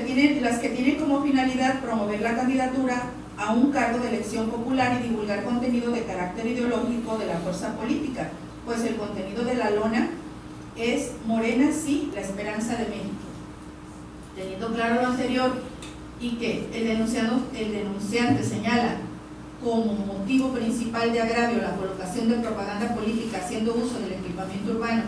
tienen como finalidad promover la candidatura a un cargo de elección popular y divulgar contenido de carácter ideológico de la fuerza política, pues el contenido de la lona es Morena sí, la esperanza de México. Teniendo claro lo anterior y que el denunciante señala como motivo principal de agravio la colocación de propaganda política haciendo uso del equipamiento urbano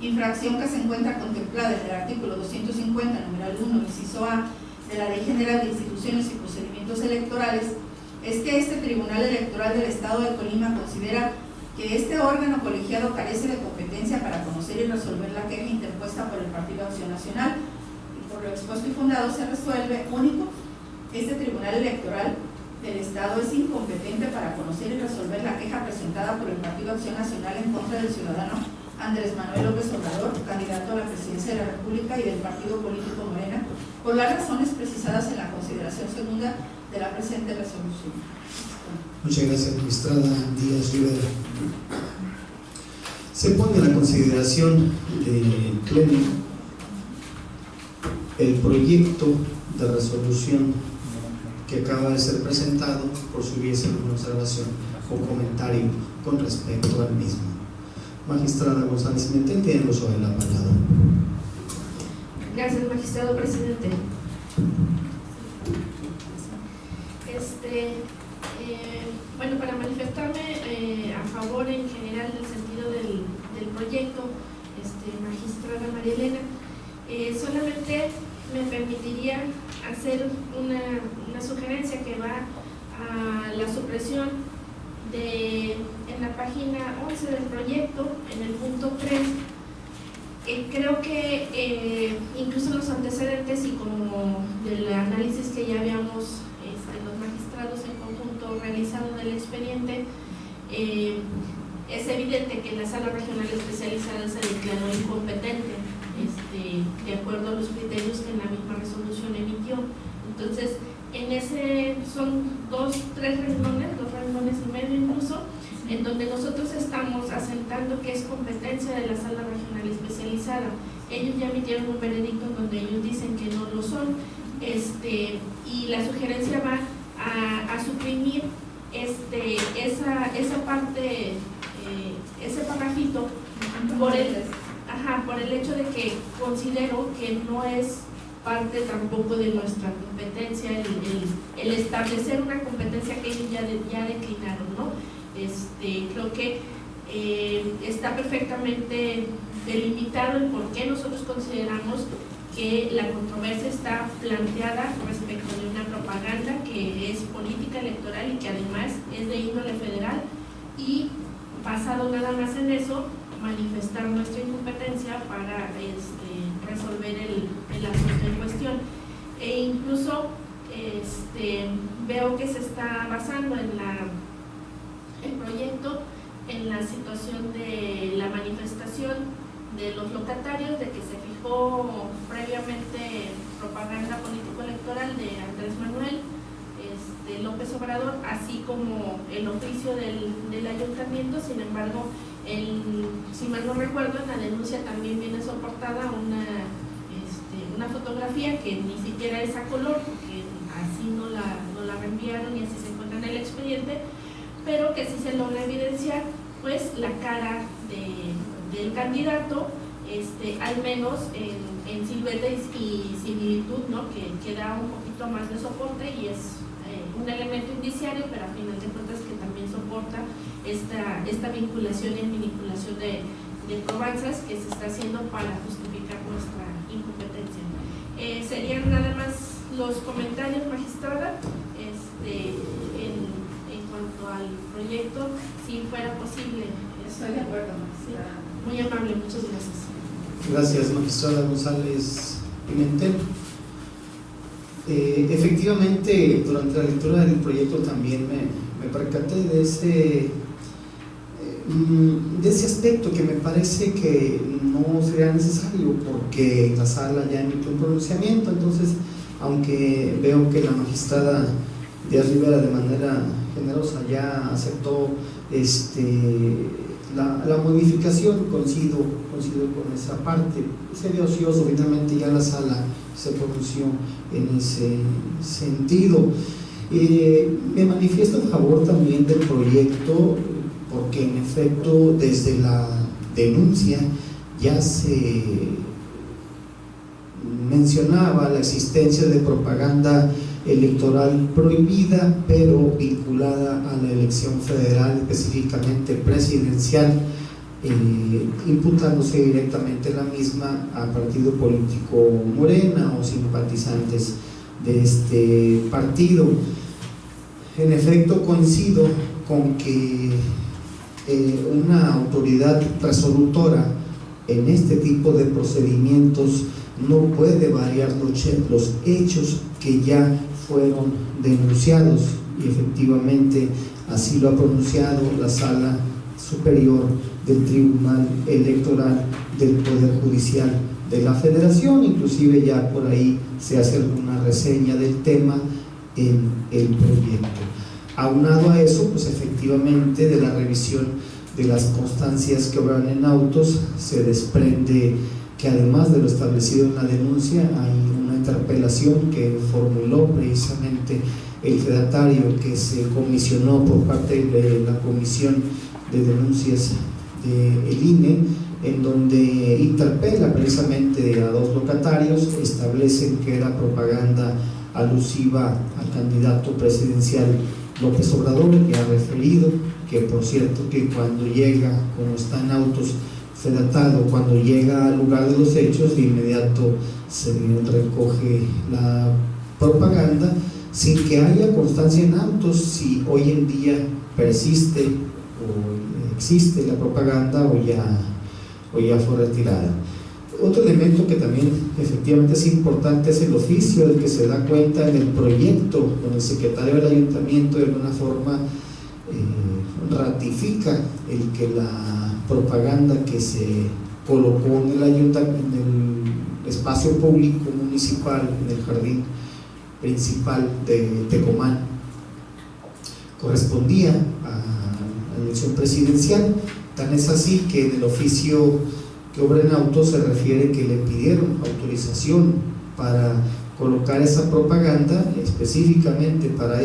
infracción que se encuentra contemplada en el artículo 250, numeral 1, inciso A, de la Ley General de Instituciones y Procedimientos Electorales, es que este Tribunal Electoral del Estado de Colima considera que este órgano colegiado carece de competencia para conocer y resolver la queja interpuesta por el Partido Acción Nacional, y por lo expuesto y fundado se resuelve, único, este Tribunal Electoral del Estado es incompetente para conocer y resolver la queja presentada por el Partido Acción Nacional en contra del ciudadano Andrés Manuel López Obrador, candidato a la presidencia de la República y del partido político Morena, por las razones precisadas en la consideración segunda de la presente resolución. Muchas gracias, magistrada Díaz Rivera. Se pone a la consideración del Pleno el proyecto de resolución que acaba de ser presentado, por si hubiese alguna observación o comentario con respecto al mismo. Magistrada González Pimentel, tiene uso de la palabra. Gracias, magistrado presidente. Bueno, para manifestarme a favor en general del sentido del proyecto, magistrada María Elena, solamente me permitiría hacer una sugerencia que va a la supresión en la página 11 del proyecto, en el punto 3. Creo que incluso los antecedentes y como del análisis que ya habíamos los magistrados en conjunto realizado del expediente, es evidente que la Sala Regional Especializada se declaró incompetente de acuerdo a los criterios que en la misma resolución emitió. Entonces, en ese son dos renglones y medio incluso, en donde nosotros estamos asentando que es competencia de la Sala Regional Especializada. Ellos ya emitieron un veredicto en donde ellos dicen que no lo son, y la sugerencia va a suprimir esa parte, ese parrafito por el hecho de que considero que no es parte tampoco de nuestra competencia el establecer una competencia que ellos ya declinaron, ¿no? Creo que está perfectamente delimitado el por qué nosotros consideramos que la controversia está planteada respecto de una propaganda que es política electoral y que además es de índole federal, y basado nada más en eso, manifestar nuestra incompetencia para resolver el asunto en cuestión. E incluso veo que se está basando el proyecto en la situación de la manifestación de los locatarios, de que se fijó previamente propaganda político-electoral de Andrés Manuel López Obrador, así como el oficio del ayuntamiento. Sin embargo, si mal no recuerdo, en la denuncia también viene soportada una fotografía que ni siquiera es a color, porque así no la reenviaron y así se encuentra en el expediente, pero que sí se logra evidenciar pues la cara del candidato, al menos en silueta y similitud, ¿no? que da un poquito más de soporte y es un elemento indiciario, pero a final de cuentas que también soporta esta vinculación y manipulación de probanzas que se está haciendo para justificar nuestra incompetencia. Serían nada más los comentarios, magistrada, en cuanto al proyecto, si fuera posible. Estoy de acuerdo, magistrada. Sí, muy amable, muchas gracias. Gracias, magistrada González Pimentel. Efectivamente, durante la lectura del proyecto también me percaté de ese aspecto que me parece que no sería necesario, porque la sala ya emitió un pronunciamiento. Entonces, aunque veo que la magistrada Díaz Rivera de manera generosa ya aceptó la modificación, coincido con esa parte. Sería ocioso, finalmente ya la sala se pronunció en ese sentido. Me manifiesto en favor también del proyecto, porque en efecto desde la denuncia ya se mencionaba la existencia de propaganda electoral prohibida, pero vinculada a la elección federal, específicamente presidencial, imputándose directamente la misma a partido político Morena o simpatizantes de este partido. En efecto, coincido con que una autoridad resolutora en este tipo de procedimientos no puede variar los hechos que ya fueron denunciados, y efectivamente así lo ha pronunciado la Sala Superior del Tribunal Electoral del Poder Judicial de la Federación. Inclusive ya por ahí se hace alguna reseña del tema en el proyecto. Aunado a eso, pues efectivamente de la revisión de las constancias que obran en autos se desprende que además de lo establecido en la denuncia hay una interpelación que formuló precisamente el fedatario, que se comisionó por parte de la Comisión de Denuncias del INE, en donde interpela precisamente a dos locatarios, establecen que era propaganda alusiva al candidato presidencial López Obrador, que ha referido que, por cierto, que cuando llega, como está en autos fedatado, cuando llega al lugar de los hechos, de inmediato se recoge la propaganda sin que haya constancia en autos si hoy en día persiste o existe la propaganda o ya fue retirada. Otro elemento que también efectivamente es importante es el oficio del que se da cuenta en el proyecto, donde el secretario del ayuntamiento de alguna forma ratifica el que la propaganda que se colocó en el ayuntamiento, en el espacio público municipal, en el jardín principal de Tecomán, correspondía a la elección presidencial. Tan es así que en el oficio que obra en autos se refiere que le pidieron autorización para colocar esa propaganda específicamente para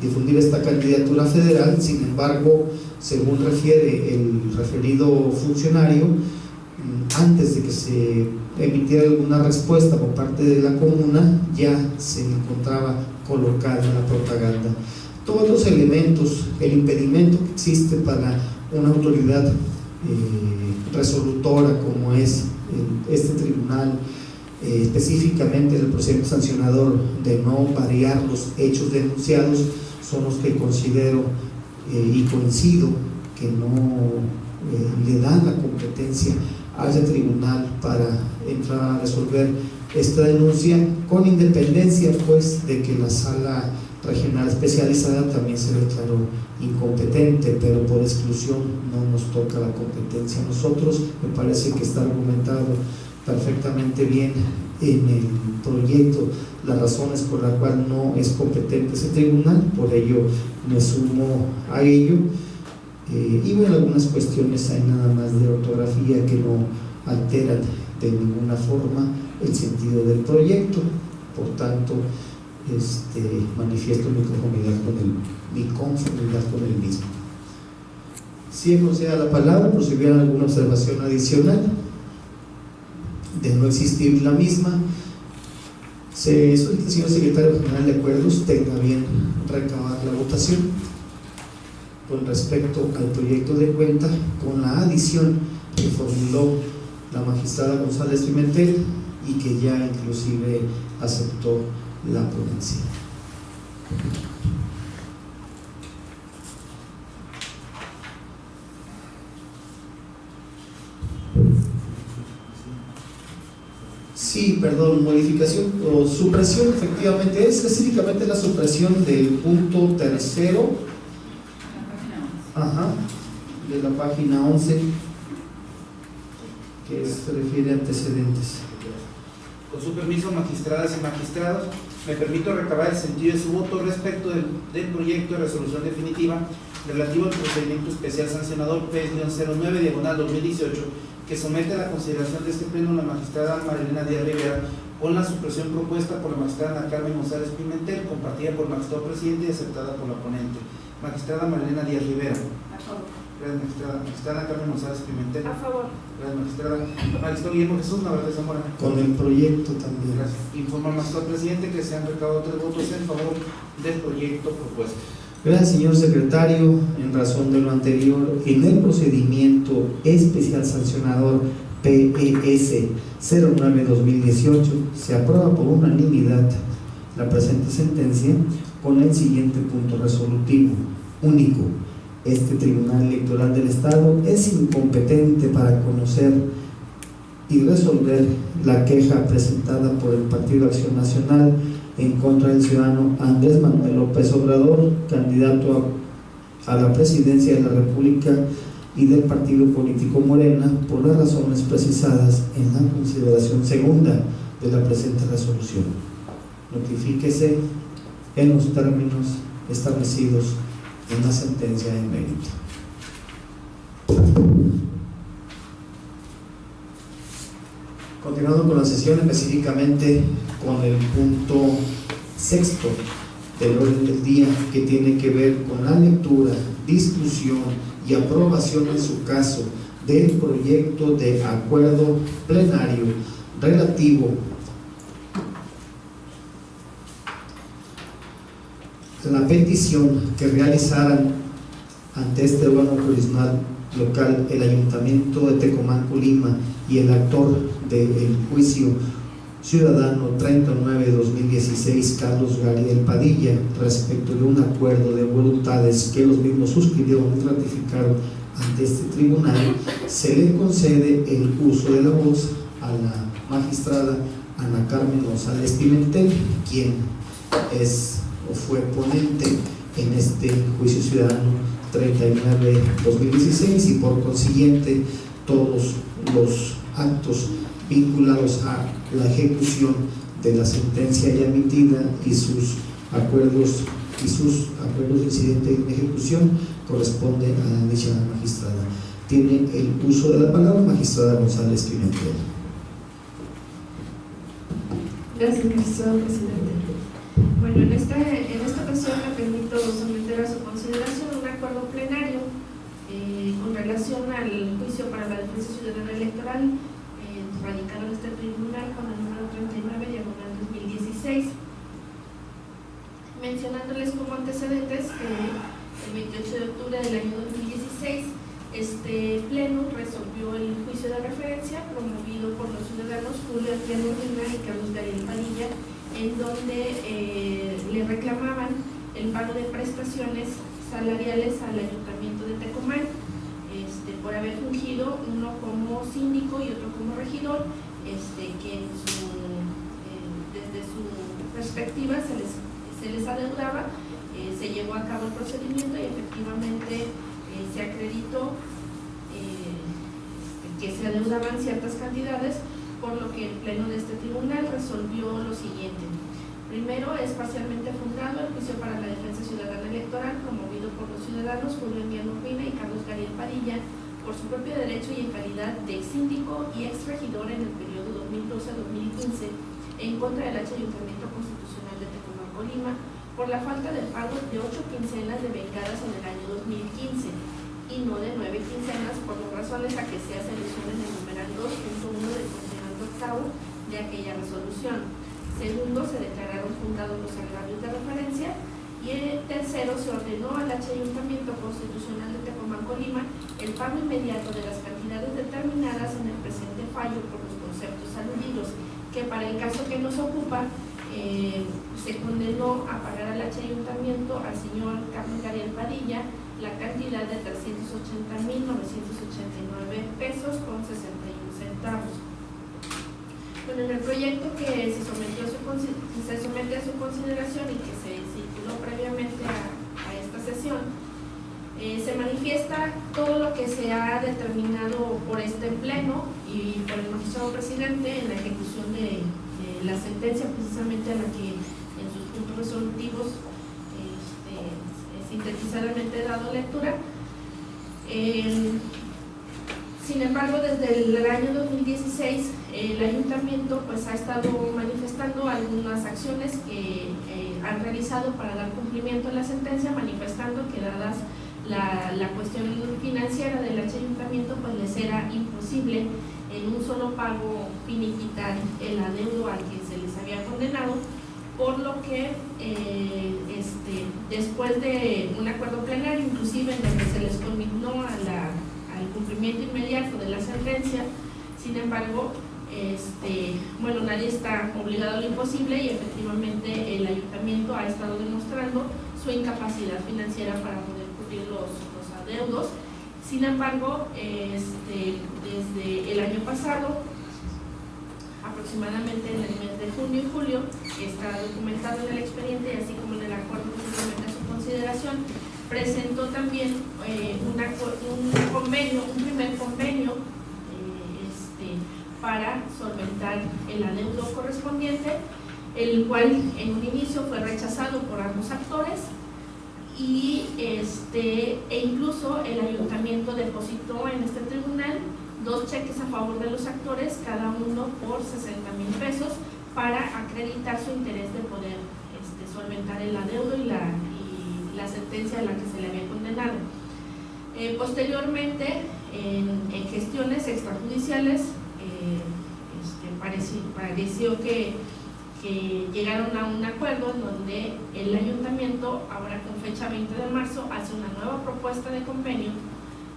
difundir esta candidatura federal. Sin embargo, según refiere el referido funcionario, antes de que se emitiera alguna respuesta por parte de la comuna, ya se encontraba colocada la propaganda. Todos los elementos, el impedimento que existe para una autoridad resolutora como es este tribunal, específicamente el procedimiento sancionador, de no variar los hechos denunciados, son los que considero y coincido que no le dan la competencia a ese tribunal para entrar a resolver esta denuncia, con independencia pues de que la sala regional especializada también se declaró incompetente, pero por exclusión no nos toca la competencia a nosotros. Me parece que está argumentado perfectamente bien en el proyecto las razones por las cuales no es competente ese tribunal, por ello me sumo a ello. Y bueno, algunas cuestiones hay nada más de ortografía que no alteran de ninguna forma el sentido del proyecto. Por tanto, manifiesto mi conformidad con el mismo. Si conceda la palabra, por si hubiera alguna observación adicional. De no existir la misma, se solicita, señor secretario general de acuerdos, tenga bien recabar la votación con respecto al proyecto de cuenta, con la adición que formuló la magistrada González Pimentel y que ya inclusive aceptó la ponencia. Sí, perdón, modificación o supresión, efectivamente, es específicamente la supresión del punto tercero, de la página 11, que se refiere a antecedentes. Con su permiso, magistradas y magistrados, me permito recabar el sentido de su voto respecto del proyecto de resolución definitiva relativo al procedimiento especial sancionador P-09/2018, que somete a la consideración de este pleno la magistrada Marilena Díaz Rivera, con la supresión propuesta por la magistrada Ana Carmen González Pimentel, compartida por el magistrado presidente y aceptada por la ponente. Magistrada Marilena Díaz Rivera. A favor. Gracias, magistrada Ana Carmen González Pimentel. A favor. Gracias, magistrada. Magistrado Guillermo Jesús Navarrete Zamora. Con el proyecto también. Gracias. Informa al magistrado presidente que se han recabado 3 votos en favor del proyecto propuesto. Gracias, señor secretario. En razón de lo anterior, en el procedimiento especial sancionador PES 09-2018 se aprueba por unanimidad la presente sentencia con el siguiente punto resolutivo único: este Tribunal Electoral del Estado es incompetente para conocer y resolver la queja presentada por el Partido Acción Nacional en contra del ciudadano Andrés Manuel López Obrador, candidato a la presidencia de la República y del partido político Morena, por las razones precisadas en la consideración segunda de la presente resolución. Notifíquese en los términos establecidos en la sentencia de mérito. Continuando con la sesión, específicamente con el punto sexto del orden del día, que tiene que ver con la lectura, discusión y aprobación en su caso del proyecto de acuerdo plenario relativo a la petición que realizaran ante este órgano jurisdiccional local el Ayuntamiento de Tecomán, Colima, y el actor del juicio ciudadano 39-2016, Carlos Gariel Padilla, respecto de un acuerdo de voluntades que los mismos suscribieron y ratificaron ante este tribunal. Se le concede el uso de la voz a la magistrada Ana Carmen González Pimentel, quien es o fue ponente en este juicio ciudadano 39-2016, y por consiguiente todos los actos vinculados a la ejecución de la sentencia ya emitida y sus acuerdos incidentes en ejecución corresponden a dicha magistrada. Tiene el uso de la palabra magistrada González Pimentel. Gracias, magistrado presidente. Bueno, en esta ocasión me permito someter a su consideración un acuerdo plenario con relación al juicio para la defensa ciudadana electoral radicado en este tribunal con el número 39/2016, mencionándoles como antecedentes que el 28 de octubre del año 2016 este pleno resolvió el juicio de referencia promovido por los ciudadanos Julio Adriano Rina y Carlos Gariel Padilla, en donde le reclamaban el pago de prestaciones salariales al Ayuntamiento de Tecomán por haber fungido, uno como síndico y otro como regidor, que desde su perspectiva se les adeudaba. Se llevó a cabo el procedimiento y efectivamente se acreditó que se adeudaban ciertas cantidades, por lo que el pleno de este tribunal resolvió lo siguiente. Primero, es parcialmente fundado el juicio para la defensa ciudadana electoral promovido por los ciudadanos Julio Adriano Rina y Carlos Gariel Padilla por su propio derecho y en calidad de síndico y exregidor en el periodo 2012-2015 en contra del Ayuntamiento Constitucional de Tecomán, Colima, por la falta de pago de 8 quincenas de becadas en el año 2015 y no de 9 quincenas, por las razones a que se hace alusión en el numeral 2.1 del considerando octavo de aquella resolución. Segundo, se declararon fundados los agravios de referencia. Y tercero, se ordenó al Ayuntamiento Constitucional de Tecomán, Colima, el pago inmediato de las cantidades determinadas en el presente fallo por los conceptos aludidos, que para el caso que nos ocupa, se condenó a pagar al Ayuntamiento, al señor Carlos Gariel Padilla, la cantidad de 380,989 pesos con 61 centavos. Bueno, en el proyecto que se somete a su consideración y que se circuló previamente a esta sesión, se manifiesta todo lo que se ha determinado por este pleno y por el magistrado presidente en la ejecución de la sentencia, precisamente a la que en sus puntos resolutivos sintetizadamente he dado lectura. Sin embargo, desde el año 2016 el Ayuntamiento pues ha estado manifestando algunas acciones que han realizado para dar cumplimiento a la sentencia, manifestando que dadas la cuestión financiera del Ayuntamiento pues les era imposible en un solo pago finiquitar el adeudo al que se les había condenado, por lo que después de un acuerdo plenario, inclusive en el que se les conminó al cumplimiento inmediato de la sentencia, sin embargo, bueno, nadie está obligado a lo imposible y efectivamente el ayuntamiento ha estado demostrando su incapacidad financiera para poder cubrir los adeudos. Sin embargo, desde el año pasado, aproximadamente en el mes de junio y julio, está documentado en el expediente y así como en el acuerdo que se somete a su consideración, presentó también un primer convenio para solventar el adeudo correspondiente, el cual en un inicio fue rechazado por ambos actores y e incluso el ayuntamiento depositó en este tribunal 2 cheques a favor de los actores, cada uno por 60,000 pesos, para acreditar su interés de poder solventar el adeudo y la sentencia a la que se le había condenado. Posteriormente, en gestiones extrajudiciales, pareció que llegaron a un acuerdo en donde el ayuntamiento, ahora con fecha 20 de marzo, hace una nueva propuesta de convenio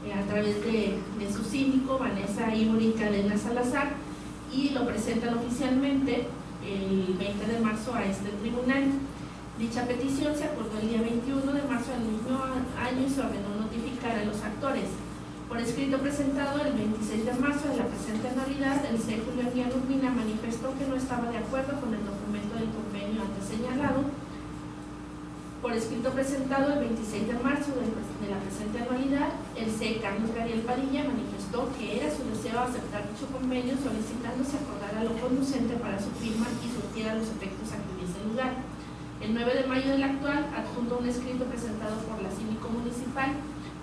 a través de su síndico, Vanessa Ibori Cadena Salazar, y lo presentan oficialmente el 20 de marzo a este tribunal. Dicha petición se acordó el día 21 de marzo del mismo año y se ordenó notificar a los actores. Por escrito presentado el 26 de marzo de la presente anualidad, el C. Julio Aguilar Urbina manifestó que no estaba de acuerdo con el documento del convenio antes señalado. Por escrito presentado el 26 de marzo de la presente anualidad, el C. Carlos Gariel Padilla manifestó que era su deseo aceptar dicho convenio, solicitando se acordara lo conducente para su firma y surtiera los efectos a que hubiese lugar. El 9 de mayo del actual, adjunto un escrito presentado por la síndico municipal,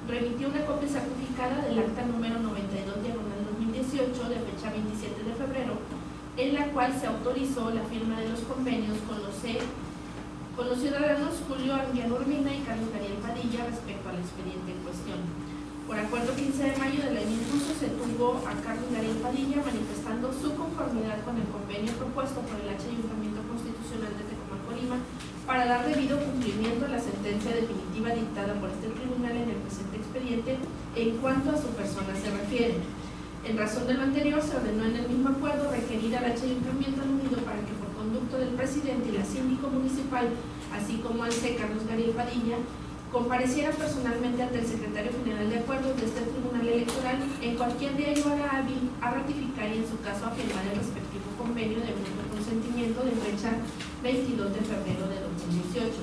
remitió una copia certificada del acta número 92/2018 de fecha 27 de febrero, en la cual se autorizó la firma de los convenios con los ciudadanos Julio Aguilar Urbina y Carlos Gariel Padilla respecto al expediente en cuestión. Por acuerdo 15 de mayo del año en curso, se tuvo a Carlos Gariel Padilla manifestando su conformidad con el convenio propuesto por el Ayuntamiento Constitucional de Tecomán, Colima, para dar debido cumplimiento a la sentencia definitiva dictada por este tribunal en el presente expediente en cuanto a su persona se refiere. En razón de lo anterior, se ordenó en el mismo acuerdo requerir al Ayuntamiento aludido para que por conducto del presidente y la síndico municipal, así como al C. Carlos Gariel Padilla, comparecieran personalmente ante el secretario general de acuerdos de este tribunal electoral en cualquier día y hora hábil a ratificar y en su caso a firmar el respectivo convenio de mutuo consentimiento de fecha 22 de febrero de 2018.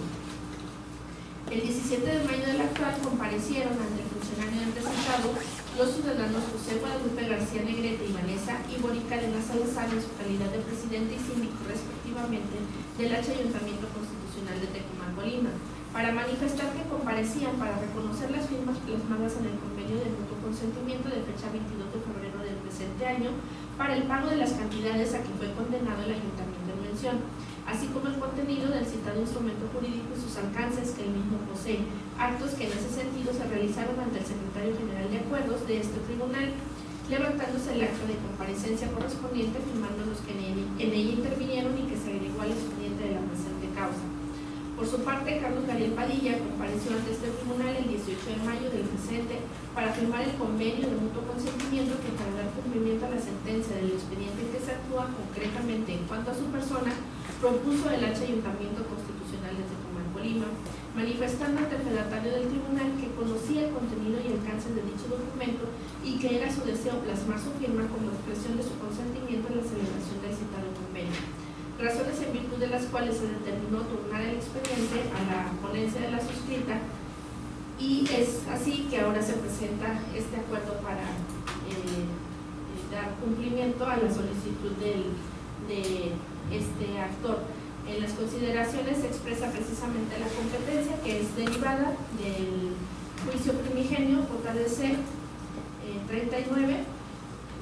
El 17 de mayo del actual comparecieron ante el funcionario del presentado los ciudadanos José Guadalupe García Negrete y Vanessa Ibori Cadena Salazar en su calidad de presidente y síndico respectivamente del Ayuntamiento Constitucional de Tecomán, Colima, para manifestar que comparecían para reconocer las firmas plasmadas en el convenio de mutuo consentimiento de fecha 22 de febrero del presente año para el pago de las cantidades a que fue condenado el ayuntamiento en mención, así como el contenido del citado instrumento jurídico y sus alcances que el mismo posee, actos que en ese sentido se realizaron ante el secretario general de acuerdos de este tribunal, levantándose el acta de comparecencia correspondiente, firmando los que en ella intervinieron y que se agregó al expediente de la presente causa. Por su parte, Carlos Gariel Padilla compareció ante este tribunal el 18 de mayo del presente para firmar el convenio de mutuo consentimiento que, para dar cumplimiento a la sentencia del expediente en que se actúa concretamente en cuanto a su persona, propuso el Ayuntamiento Constitucional de Tecomán, Colima, manifestando ante el fedatario del tribunal que conocía el contenido y alcance de dicho documento y que era su deseo plasmar su firma como expresión de su consentimiento en la celebración del citado convenio. Razones en virtud de las cuales se determinó turnar el expediente a la ponencia de la suscrita, y es así que ahora se presenta este acuerdo para dar cumplimiento a la solicitud de este actor. En las consideraciones se expresa precisamente la competencia que es derivada del juicio primigenio JDC 39,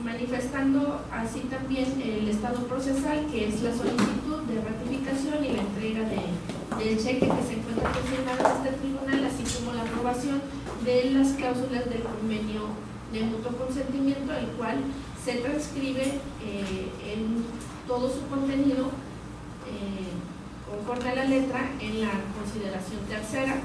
manifestando así también el estado procesal, que es la solicitud de ratificación y la entrega del cheque que se encuentra consignado en este tribunal, así como la aprobación de las cláusulas del convenio de mutuo consentimiento, el cual se transcribe en todo su contenido conforme a la letra en la consideración tercera.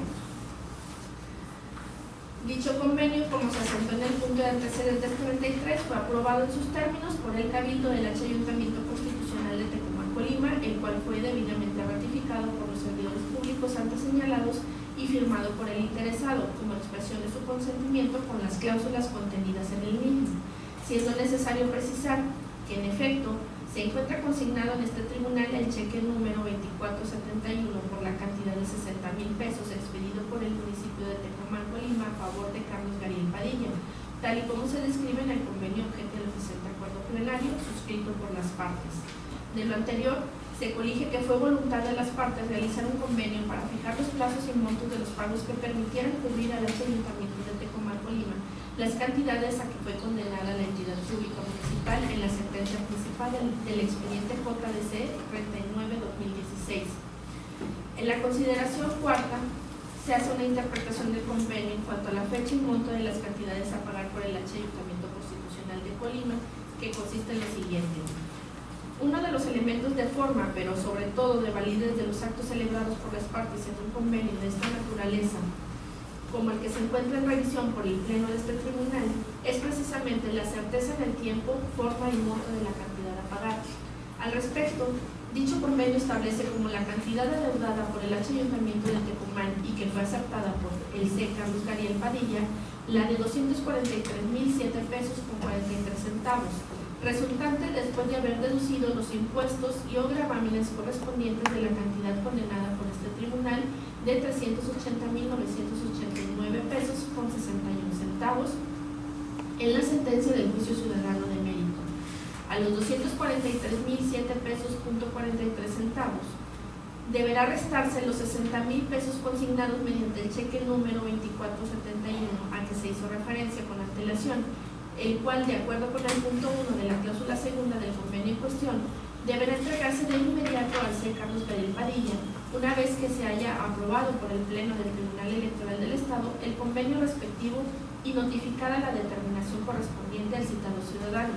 Dicho convenio, como se asentó en el punto de antecedentes 33, fue aprobado en sus términos por el Cabildo del H. Ayuntamiento Constitucional de Tecomán, Colima, el cual fue debidamente ratificado por los servidores públicos antes señalados y firmado por el interesado, como expresión de su consentimiento con las cláusulas contenidas en el mismo, siendo necesario precisar que, en efecto, se encuentra consignado en este tribunal el cheque número 2471 por la cantidad de 60,000 pesos expedido por el municipio de Tecomán, Colima, a favor de Carlos Gariel Padilla, tal y como se describe en el convenio objeto del presente acuerdo plenario suscrito por las partes. De lo anterior, se colige que fue voluntad de las partes realizar un convenio para fijar los plazos y montos de los pagos que permitieran cubrir al Ayuntamiento de Tecomán, Colima, las cantidades a que fue condenada la entidad pública municipal en la sentencia principal del expediente JDC 39/2016. En la consideración cuarta, se hace una interpretación del convenio en cuanto a la fecha y monto de las cantidades a pagar por el Ayuntamiento Constitucional de Colima, que consiste en lo siguiente. Uno de los elementos de forma, pero sobre todo de validez de los actos celebrados por las partes en un convenio de esta naturaleza, como el que se encuentra en revisión por el Pleno de este tribunal, es precisamente la certeza en el tiempo, forma y monto de la cantidad a pagar. Al respecto, dicho convenio establece como la cantidad adeudada por el Ayuntamiento de Tecomán y que fue aceptada por el C. Carlos Gariel Padilla, la de 243,007 pesos con 43 centavos, resultante después de haber deducido los impuestos y o gravámenes correspondientes de la cantidad condenada por este tribunal de 380,989 pesos con 61 centavos en la sentencia del juicio ciudadano de mérito. A los 243,007 pesos punto 43 centavos deberá restarse los 60,000 pesos consignados mediante el cheque número 2471 a que se hizo referencia con antelación, el cual, de acuerdo con el punto 1 de la cláusula segunda del convenio en cuestión, deberá entregarse de inmediato al C. Carlos Gariel Padilla, una vez que se haya aprobado por el Pleno del Tribunal Electoral del Estado el convenio respectivo y notificada la determinación correspondiente al citado ciudadano.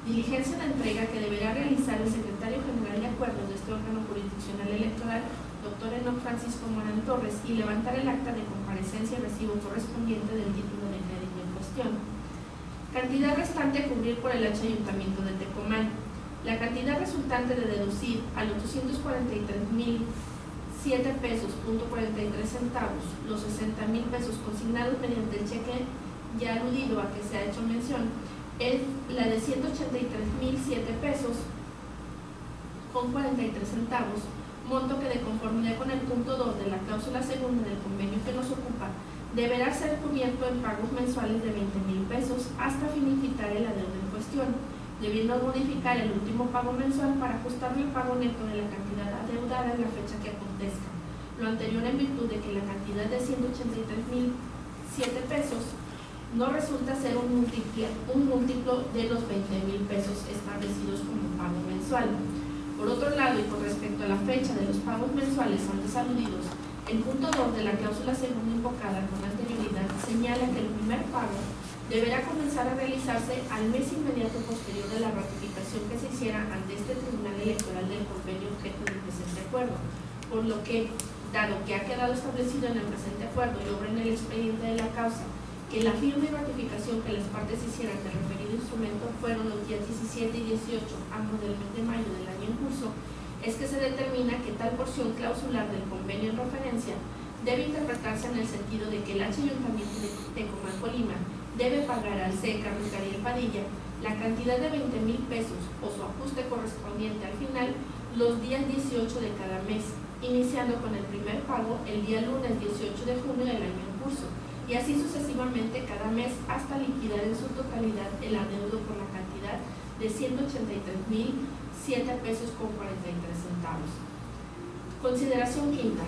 Diligencia de entrega que deberá realizar el Secretario General de Acuerdos de este órgano jurisdiccional electoral, Dr. Enoc Francisco Morán Torres, y levantar el acta de comparecencia y recibo correspondiente del título de crédito en cuestión. Cantidad restante a cubrir por el Ayuntamiento de Tecomán. La cantidad resultante de deducir a los 243,007 pesos punto 43 centavos, los 60,000 pesos consignados mediante el cheque ya aludido a que se ha hecho mención, es la de 183,007 pesos con 43 centavos, monto que, de conformidad con el punto 2 de la cláusula segunda del convenio que nos ocupa, deberá ser cubierto en pagos mensuales de 20,000 pesos hasta finiquitar el adeudo en cuestión, debiendo modificar el último pago mensual para ajustarlo al pago neto de la cantidad adeudada en la fecha que acontezca. Lo anterior en virtud de que la cantidad de 183,007 pesos no resulta ser un múltiplo de los 20,000 pesos establecidos como pago mensual. Por otro lado, y con respecto a la fecha de los pagos mensuales antes aludidos, el punto 2 de la cláusula segunda invocada con anterioridad señala que el primer pago deberá comenzar a realizarse al mes inmediato posterior de la ratificación que se hiciera ante este Tribunal Electoral del convenio objeto del presente acuerdo, por lo que, dado que ha quedado establecido en el presente acuerdo y obra en el expediente de la causa, que la firma y ratificación que las partes hicieran del referido instrumento fueron los días 17 y 18, ambos del mes de mayo del año en curso, es que se determina que tal porción clausular del convenio en referencia debe interpretarse en el sentido de que el Ayuntamiento de Tecomán, Colima, debe pagar al C. Carlos Gariel Padilla la cantidad de 20,000 pesos o su ajuste correspondiente al final los días 18 de cada mes, iniciando con el primer pago el día lunes 18 de junio del año en curso, y así sucesivamente cada mes hasta liquidar en su totalidad el adeudo por la cantidad de 183,007 pesos con 43 centavos. Consideración quinta.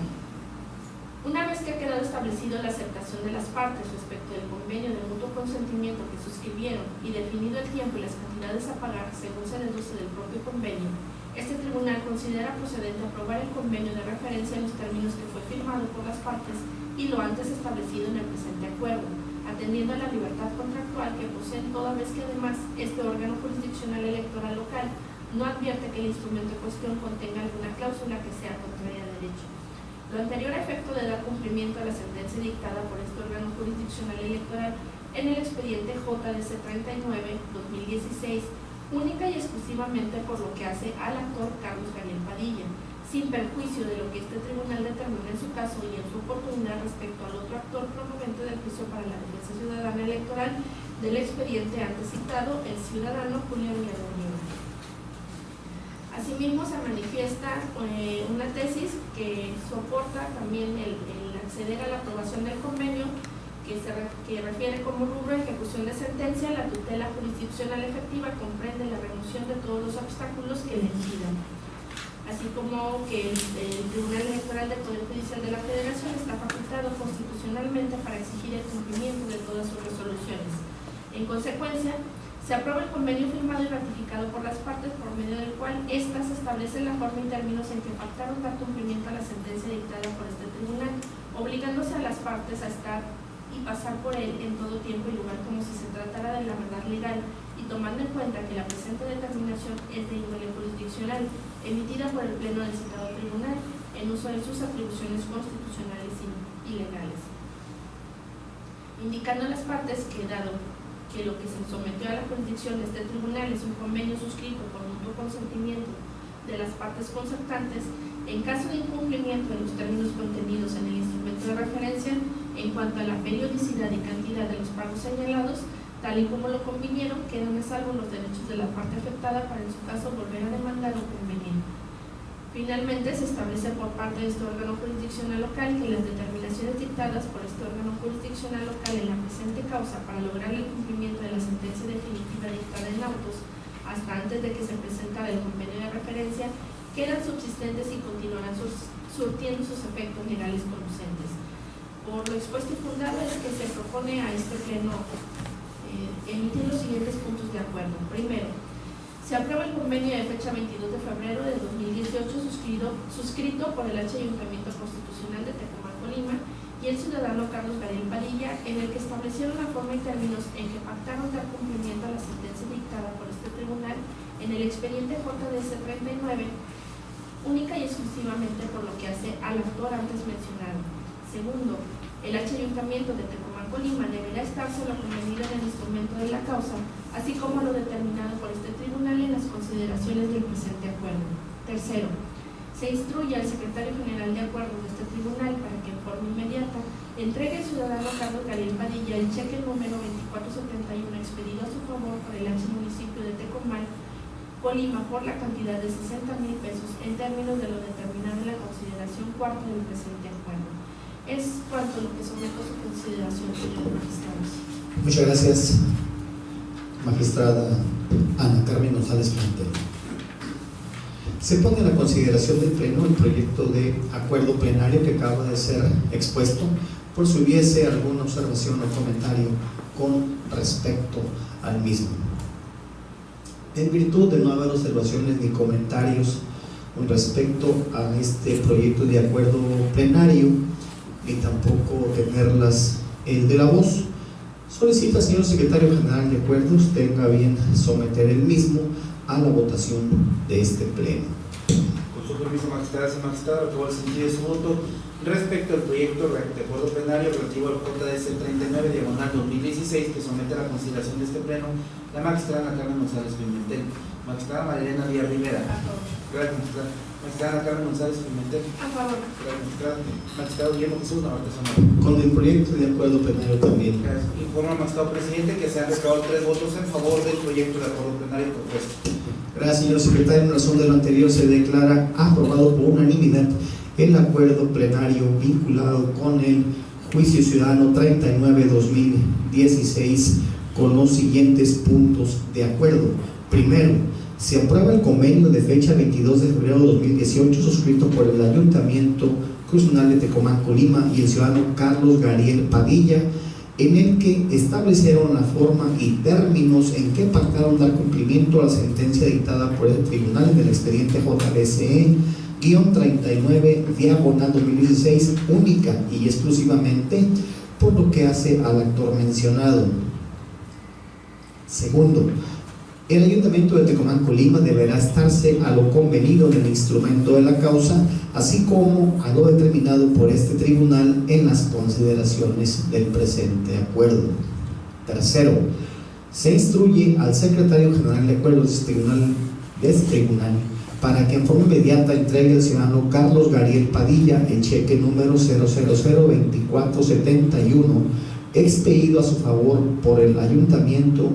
Una vez que ha quedado establecido la aceptación de las partes respecto del convenio de mutuo consentimiento que suscribieron y definido el tiempo y las cantidades a pagar según se deduce del propio convenio, este tribunal considera procedente aprobar el convenio de referencia en los términos que fue firmado por las partes y lo antes establecido en el presente acuerdo, atendiendo a la libertad contractual que poseen, toda vez que además este órgano jurisdiccional electoral local no advierte que el instrumento en cuestión contenga alguna cláusula que sea contraria a derecho. Lo anterior a efecto de dar cumplimiento a la sentencia dictada por este órgano jurisdiccional electoral en el expediente JDC 39-2016, única y exclusivamente por lo que hace al actor Carlos Gabriel Padilla, sin perjuicio de lo que este tribunal determine en su caso y en su oportunidad respecto al otro actor promovente del juicio para la defensa ciudadana electoral del expediente antes citado, el ciudadano Julio Villanueva. Asimismo, se manifiesta una tesis que soporta también el acceder a la aprobación del convenio que refiere como rubro ejecución de sentencia. La tutela jurisdiccional efectiva comprende la remoción de todos los obstáculos que le impidan, así como que el Tribunal Electoral del Poder Judicial de la Federación está facultado constitucionalmente para exigir el cumplimiento de todas sus resoluciones. En consecuencia, se aprueba el convenio firmado y ratificado por las partes, por medio del cual éstas establecen la forma y términos en que pactaron dar cumplimiento a la sentencia dictada por este tribunal, obligándose a las partes a estar y pasar por él en todo tiempo y lugar como si se tratara de la verdad legal, y tomando en cuenta que la presente determinación es de índole jurisdiccional, emitida por el Pleno del citado tribunal, en uso de sus atribuciones constitucionales y legales. Indicando a las partes que, dado que lo que se sometió a la jurisdicción de este tribunal es un convenio suscrito por mutuo consentimiento de las partes concertantes, en caso de incumplimiento de los términos contenidos en el instrumento de referencia, en cuanto a la periodicidad y cantidad de los pagos señalados, tal y como lo convinieron, quedan a salvo los derechos de la parte afectada para en su caso volver a demandar o convenir. Finalmente, se establece por parte de este órgano jurisdiccional local que las determinaciones dictadas por este órgano jurisdiccional local en la presente causa para lograr el cumplimiento de la sentencia definitiva dictada en autos hasta antes de que se presentara el convenio de referencia quedan subsistentes y continuarán surtiendo sus efectos legales conducentes. Por lo expuesto y fundado es que se propone a este pleno emitir los siguientes puntos de acuerdo. Primero, se aprueba el convenio de fecha 22 de febrero de 2018 suscrito por el Ayuntamiento Constitucional de Tecomán, Colima y el ciudadano Carlos Gabriel Padilla, en el que establecieron la forma y términos en que pactaron dar cumplimiento a la sentencia dictada por este tribunal en el expediente JDC 39, única y exclusivamente por lo que hace al actor antes mencionado. Segundo, el Ayuntamiento de Tecomán, Colima deberá estarse lo convenido en el instrumento de la causa, así como lo determinado por este tribunal en las consideraciones del presente acuerdo. Tercero, se instruye al secretario general de acuerdo de este tribunal para que en forma inmediata entregue al ciudadano Carlos Gabriel Padilla el cheque número 2471 expedido a su favor por el municipio de Tecomán, Colima, por la cantidad de 60,000 pesos en términos de lo determinado en la consideración cuarta del presente acuerdo. Es cuanto lo que someto a su consideración, señor magistrado. Muchas gracias, magistrada Ana Carmen González Pimentel. Se pone a la consideración del Pleno el proyecto de acuerdo plenario que acaba de ser expuesto, por si hubiese alguna observación o comentario con respecto al mismo. En virtud de no haber observaciones ni comentarios con respecto a este proyecto de acuerdo plenario, ni tampoco tenerlas el de la voz, solicita al señor secretario general de acuerdos tenga bien someter el mismo a la votación de este pleno. Con su permiso, magistradas y magistrados, todo el sentido de su voto respecto al proyecto de acuerdo plenario relativo al JDC 39/2016 que somete a la consideración de este pleno la magistrada Ana Carmen González Pimentel, magistrada María Elena Díaz Rivera. Gracias, magistrada. Magistrada Ana Carmen González Pimentel. A favor. Gracias, magistrado Guillermo Jesús Navarrete. Con el proyecto de acuerdo plenario también. Gracias. Informa al magistrado presidente que se han recabado 3 votos en favor del proyecto de acuerdo plenario propuesto. Gracias, señor secretario. En razón de lo anterior, se declara aprobado por unanimidad el acuerdo plenario vinculado con el juicio ciudadano 39/2016 con los siguientes puntos de acuerdo. Primero, se aprueba el convenio de fecha 22 de febrero de 2018 suscrito por el Ayuntamiento Constitucional de Tecomán, Colima y el ciudadano Carlos Gabriel Padilla, en el que establecieron la forma y términos en que pactaron dar cumplimiento a la sentencia dictada por el tribunal en el expediente JDCE-39/2016 única y exclusivamente por lo que hace al actor mencionado. Segundo, El Ayuntamiento de Tecomán, Colima, deberá estarse a lo convenido en el instrumento de la causa, así como a lo determinado por este tribunal en las consideraciones del presente acuerdo. Tercero, se instruye al secretario general de acuerdos de este tribunal para que en forma inmediata entregue al ciudadano Carlos Gariel Padilla el cheque número 0002471 expedido a su favor por el Ayuntamiento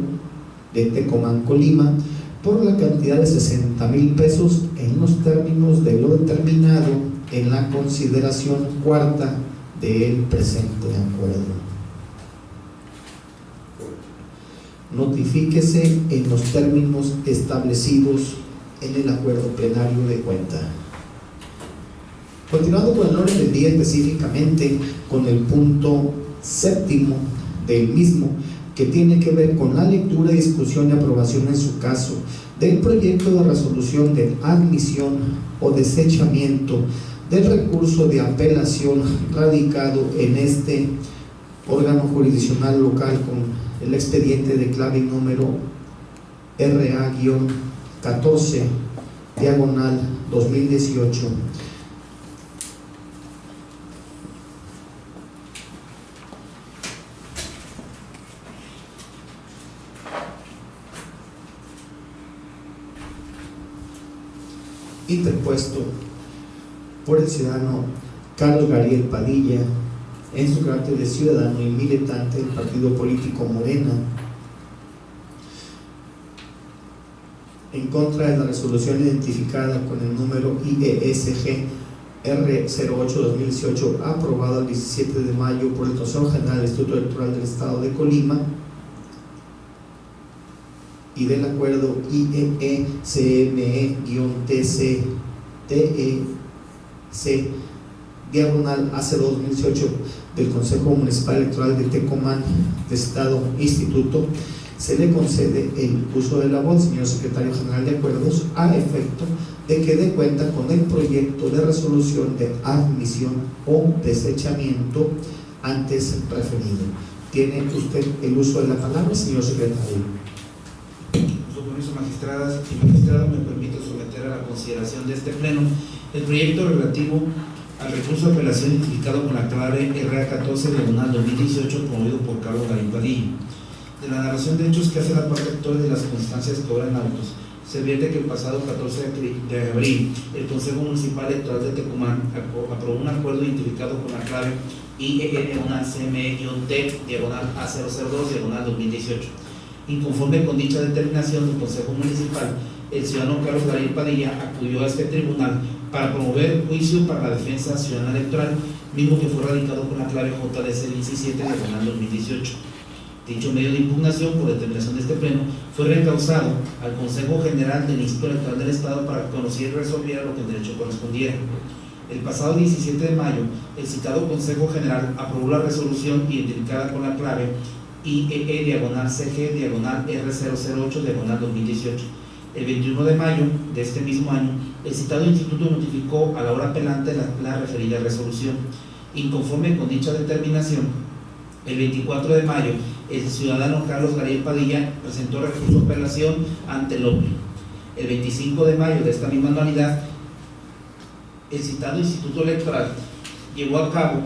de Tecomán, Colima, por la cantidad de 60,000 pesos en los términos de lo determinado en la consideración cuarta del presente acuerdo. Notifíquese en los términos establecidos en el acuerdo plenario de cuenta. Continuando con el orden del día, específicamente con el punto séptimo del mismo, que tiene que ver con la lectura, discusión y aprobación en su caso del proyecto de resolución de admisión o desechamiento del recurso de apelación radicado en este órgano jurisdiccional local con el expediente de clave número RA-14/2018. Interpuesto por el ciudadano Carlos Gariel Padilla en su carácter de ciudadano y militante del partido político Morena, en contra de la resolución identificada con el número IESG R08-2018, aprobado el 17 de mayo por el Consejo General del Instituto Electoral del Estado de Colima, y del acuerdo IEECME-TEC/AC2-2018 del Consejo Municipal Electoral de Tecomán de Estado Instituto, se le concede el uso de la voz, señor secretario general de acuerdos, a efecto de que dé cuenta con el proyecto de resolución de admisión o desechamiento antes referido. Tiene usted el uso de la palabra, señor secretario. Magistradas y magistrados, me permito someter a la consideración de este pleno el proyecto relativo al recurso de apelación identificado con la clave RA-14/2018 promovido por Carlos Gariel Padilla. De la narración de hechos que hace la parte actual de las circunstancias que obran autos, se advierte que el pasado 14 de abril el Consejo Municipal Electoral de Tecomán aprobó un acuerdo identificado con la clave IEN-CME-A002/2018. Inconforme con dicha determinación del Consejo Municipal, el ciudadano Carlos Gariel Padilla acudió a este tribunal para promover juicio para la defensa ciudadana electoral, mismo que fue radicado con la clave JDC 17/2018. Dicho medio de impugnación, por determinación de este pleno, fue recausado al Consejo General del Instituto Electoral del Estado para que conociera y resolviera lo que en derecho correspondiera. El pasado 17 de mayo, el citado Consejo General aprobó la resolución identificada con la clave IEE-CG-R008/2018. El 21 de mayo de este mismo año, el citado instituto notificó a la hora apelante la referida resolución. Inconforme con dicha determinación, el 24 de mayo, el ciudadano Carlos Gariel Padilla presentó recurso de apelación ante el OPE. El 25 de mayo de esta misma anualidad, el citado instituto electoral llevó a cabo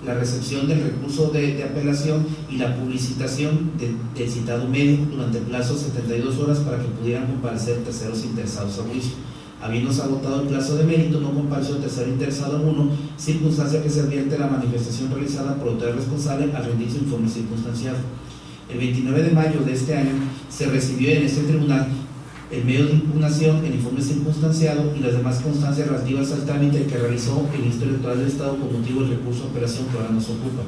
la recepción del recurso de apelación y la publicitación del citado medio durante el plazo de 72 horas para que pudieran comparecer terceros interesados a juicio. Habiéndose agotado el plazo de mérito, no compareció el tercero interesado uno, circunstancia que se advierte de la manifestación realizada por autoridad responsable al rendir su informe circunstanciado. El 29 de mayo de este año se recibió en este tribunal el medio de impugnación, el informe circunstanciado y las demás constancias relativas al trámite que realizó el Instituto Electoral del Estado con motivo del recurso de apelación que ahora nos ocupa.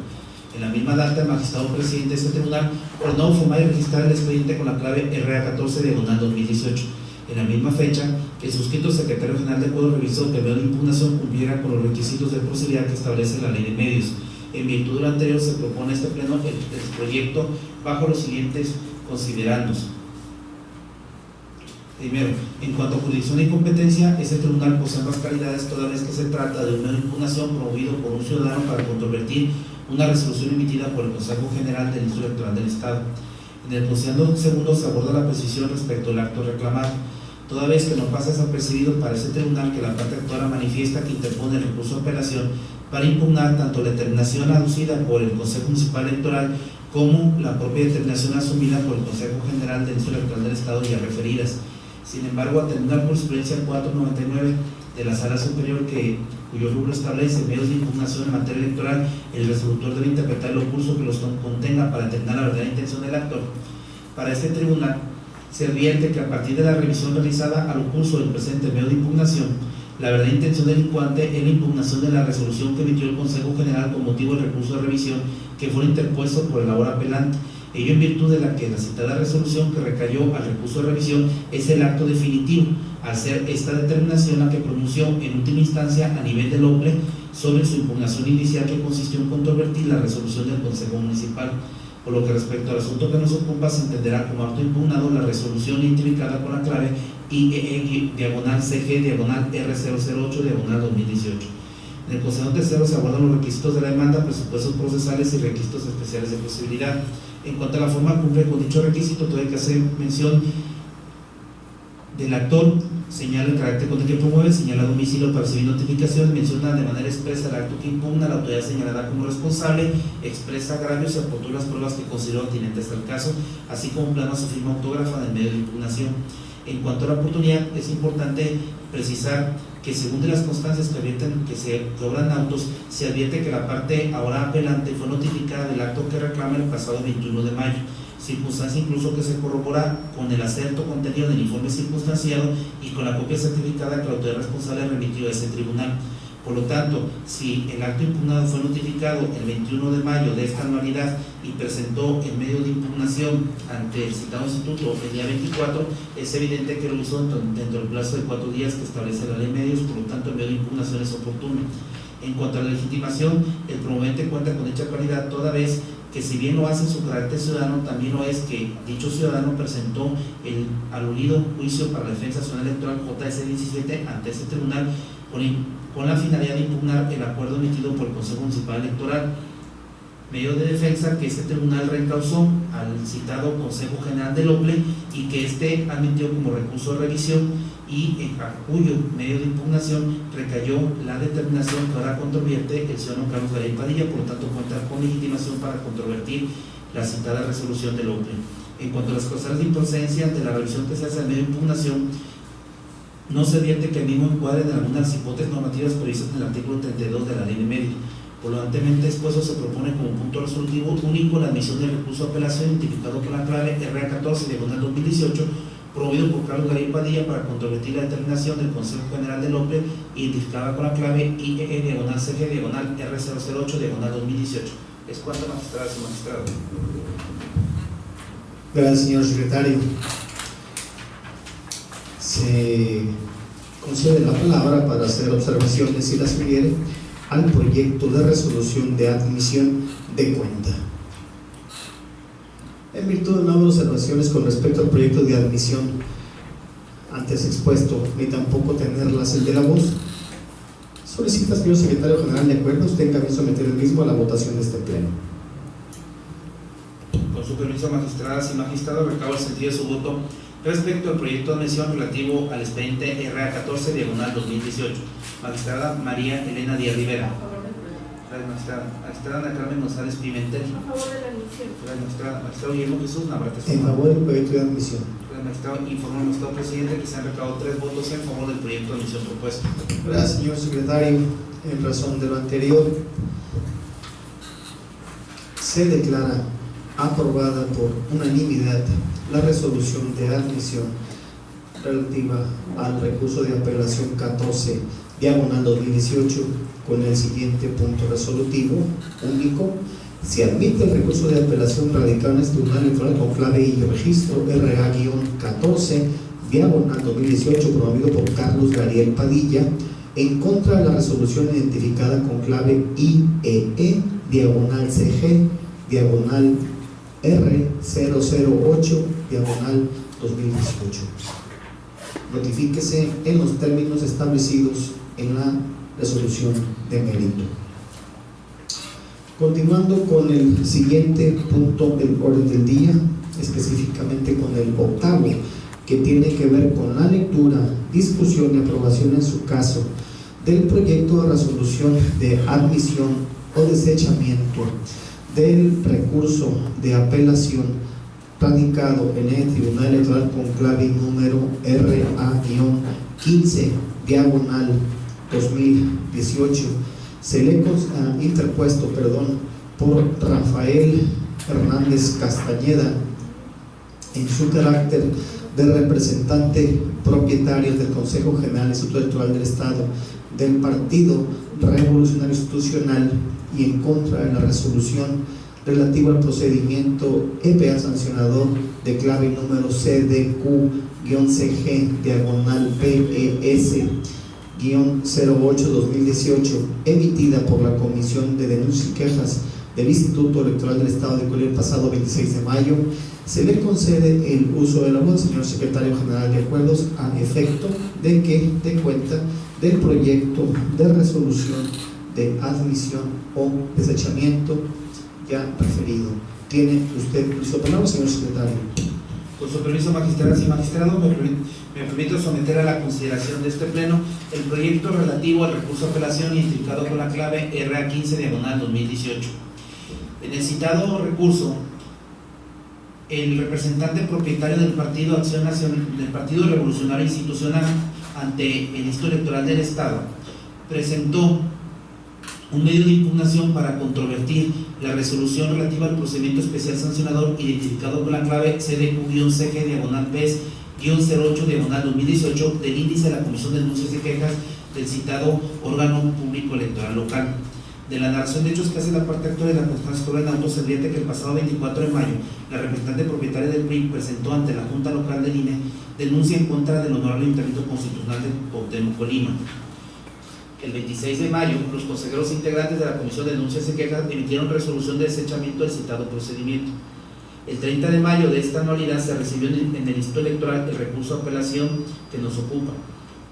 En la misma data, el magistrado presidente de este tribunal ordenó formar y registrar el expediente con la clave RA-14/2018. En la misma fecha, el suscrito secretario general de acuerdo revisó que el medio de impugnación cumpliera con los requisitos de procedimiento que establece la ley de medios. En virtud de lo anterior, se propone a este pleno el proyecto bajo los siguientes considerandos. Primero, en cuanto a jurisdicción y competencia, este tribunal posee ambas calidades toda vez que se trata de un medio de impugnación promovido por un ciudadano para controvertir una resolución emitida por el Consejo General del Instituto Electoral del Estado. En el procedimiento segundo se aborda la precisión respecto al acto reclamado, toda vez que no pasa desapercibido para ese tribunal que la parte actora manifiesta que interpone el recurso de apelación para impugnar tanto la determinación aducida por el Consejo Municipal Electoral como la propia determinación asumida por el Consejo General del Instituto Electoral del Estado ya referidas. Sin embargo, atendiendo a la jurisprudencia 499 de la Sala Superior, cuyo rubro establece medios de impugnación en materia electoral, el resolutor debe interpretar el ocurso que los contenga para determinar la verdadera intención del actor. Para este tribunal se advierte que a partir de la revisión realizada al ocurso del presente medio de impugnación, la verdadera intención del incuante es la impugnación de la resolución que emitió el Consejo General con motivo del recurso de revisión que fue interpuesto por el ahora apelante, ello en virtud de la que la citada resolución que recayó al recurso de revisión es el acto definitivo, al ser esta determinación la que pronunció en última instancia a nivel del OPLE sobre su impugnación inicial, que consistió en controvertir la resolución del Consejo Municipal. Por lo que respecto al asunto que nos ocupa, se entenderá como acto impugnado la resolución identificada con la clave IEE-CG-R008-2018. En el Consejo Tercero se abordan los requisitos de la demanda, presupuestos procesales y requisitos especiales de posibilidad. En cuanto a la forma cumple con dicho requisito, todo hay que hacer mención del actor, señala el carácter con el que promueve, señala domicilio para recibir notificación, menciona de manera expresa el acto que impugna, la autoridad señalada como responsable, expresa agravios y aportó las pruebas que consideró pertinentes al caso, así como plano su firma autógrafa en el medio de impugnación. En cuanto a la oportunidad, es importante precisar que según de las constancias que advierten que se cobran autos, se advierte que la parte ahora apelante fue notificada del acto que reclama el pasado 21 de mayo, circunstancia incluso que se corrobora con el acerto contenido en el informe circunstanciado y con la copia certificada que la autoridad responsable remitió a ese tribunal. Por lo tanto, si el acto impugnado fue notificado el 21 de mayo de esta anualidad y presentó el medio de impugnación ante el citado instituto el día 24, es evidente que lo hizo dentro del plazo de 4 días que establece la ley medios, por lo tanto el medio de impugnación es oportuno. En cuanto a la legitimación, el promovente cuenta con dicha cualidad toda vez que, si bien lo hace en su carácter ciudadano, también lo es que dicho ciudadano presentó el aludido juicio para la defensa nacional electoral JS 17 ante ese tribunal con la finalidad de impugnar el acuerdo emitido por el Consejo Municipal Electoral, medio de defensa que este tribunal reencausó al citado Consejo General del OPLE y que éste admitió como recurso de revisión, y en cuyo medio de impugnación recayó la determinación que ahora controvierte el ciudadano Carlos Garay Padilla, por lo tanto cuenta con legitimación para controvertir la citada resolución del OPLE. En cuanto a las causales de improcedencia de la revisión que se hace al medio de impugnación, no se advierte que el mismo encuadre de algunas hipótesis normativas previstas en el artículo 32 de la ley de medios. Por lo anteriormente expuesto, se propone como punto resolutivo único la admisión del recurso de apelación identificado con la clave RA14/2018, promovido por Carlos Garay Padilla para controvertir la determinación del Consejo General del OPLE, identificada con la clave IEE-CG-R008/2018. Es cuanto, magistradas y magistrados. Gracias, señor secretario. Se concede la palabra para hacer observaciones, si las hubiere, al proyecto de resolución de admisión de cuenta. En virtud de no haber observaciones con respecto al proyecto de admisión antes expuesto, ni tampoco tenerlas el de la voz, solicita, señor secretario general, de acuerdo, usted también someter el mismo a la votación de este pleno. Con su permiso, magistradas y magistrados, recabo el sentido de su voto respecto al proyecto de admisión relativo al expediente RA14/2018. Magistrada María Elena Díaz Rivera. A favor del proyecto. Gracias, magistrada. Magistrada Ana Carmen González Pimentel. A favor de la admisión. Gracias, magistrada. Magistrado Guillermo Jesús Navarrete. En favor del proyecto de admisión. Gracias, magistrado. Informo al magistrado presidente que se han recabado 3 votos en favor del proyecto de admisión propuesto. Gracias, señor secretario. En razón de lo anterior, se declara aprobada por unanimidad la resolución de admisión relativa al recurso de apelación 14/2018 con el siguiente punto resolutivo único: se admite el recurso de apelación radicado en este tribunal electoral con clave y registro RA-14/2018 promovido por Carlos Garay Padilla en contra de la resolución identificada con clave IEE-CG-R008/2018. Notifíquese en los términos establecidos en la resolución de mérito. Continuando con el siguiente punto del orden del día, específicamente con el octavo, que tiene que ver con la lectura, discusión y aprobación en su caso del proyecto de resolución de admisión o desechamiento del recurso de apelación radicado en el Tribunal Electoral con clave número RA-15/2018, se le interpuesto por Rafael Hernández Castañeda en su carácter de representante propietario del Consejo General del Instituto Electoral del Estado del Partido Revolucionario Institucional y en contra de la resolución relativa al procedimiento EPA sancionador de clave número CDQ-CG/PES-08-2018 emitida por la Comisión de Denuncias y Quejas del Instituto Electoral del Estado de Coahuila el pasado 26 de mayo, se le concede el uso de la voz, señor Secretario General de Acuerdos, a efecto de que dé cuenta del proyecto de resolución de admisión o desechamiento ya referido. ¿Tiene usted uso de palabra, señor Secretario? Con su permiso, magistradas y magistrados, me permito someter a la consideración de este Pleno el proyecto relativo al recurso de apelación identificado con la clave RA-15/2018. En el citado recurso, el representante propietario del Partido Acción Nacional, del Partido Revolucionario Institucional ante el Instituto Electoral del Estado, presentó un medio de impugnación para controvertir la resolución relativa al procedimiento especial sancionador identificado con la clave CDQ-CG/PES-08/2018 del índice de la Comisión de Denuncias y Quejas del citado órgano público electoral local. De la narración de hechos que hace la parte actual de la constancia sobre el auto se advierte que el pasado 24 de mayo la representante propietaria del PRI presentó ante la Junta Local del INE denuncia en contra del honorable Ayuntamiento Constitucional de Cuauhtémoc, Colima. El 26 de mayo, los consejeros integrantes de la Comisión de Denuncias y Quejas emitieron resolución de desechamiento del citado procedimiento. El 30 de mayo de esta anualidad se recibió en el Instituto Electoral el recurso de apelación que nos ocupa.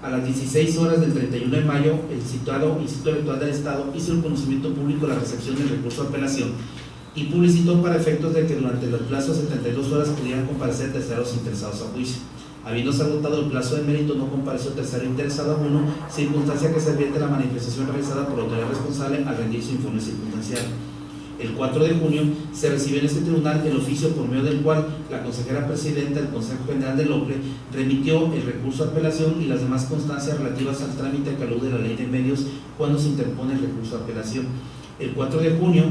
A las 16 horas del 31 de mayo, el citado Instituto Electoral del Estado hizo el conocimiento público de la recepción del recurso de apelación y publicitó para efectos de que durante los plazos de 72 horas pudieran comparecer terceros interesados a juicio. Habiéndose agotado el plazo de mérito, no compareció tercero interesado alguno, circunstancia que se advierte la manifestación realizada por la autoridad responsable al rendir su informe circunstancial. El 4 de junio se recibió en este tribunal el oficio por medio del cual la consejera presidenta del Consejo General del OPLE remitió el recurso de apelación y las demás constancias relativas al trámite que alude a la ley de medios cuando se interpone el recurso de apelación. El 4 de junio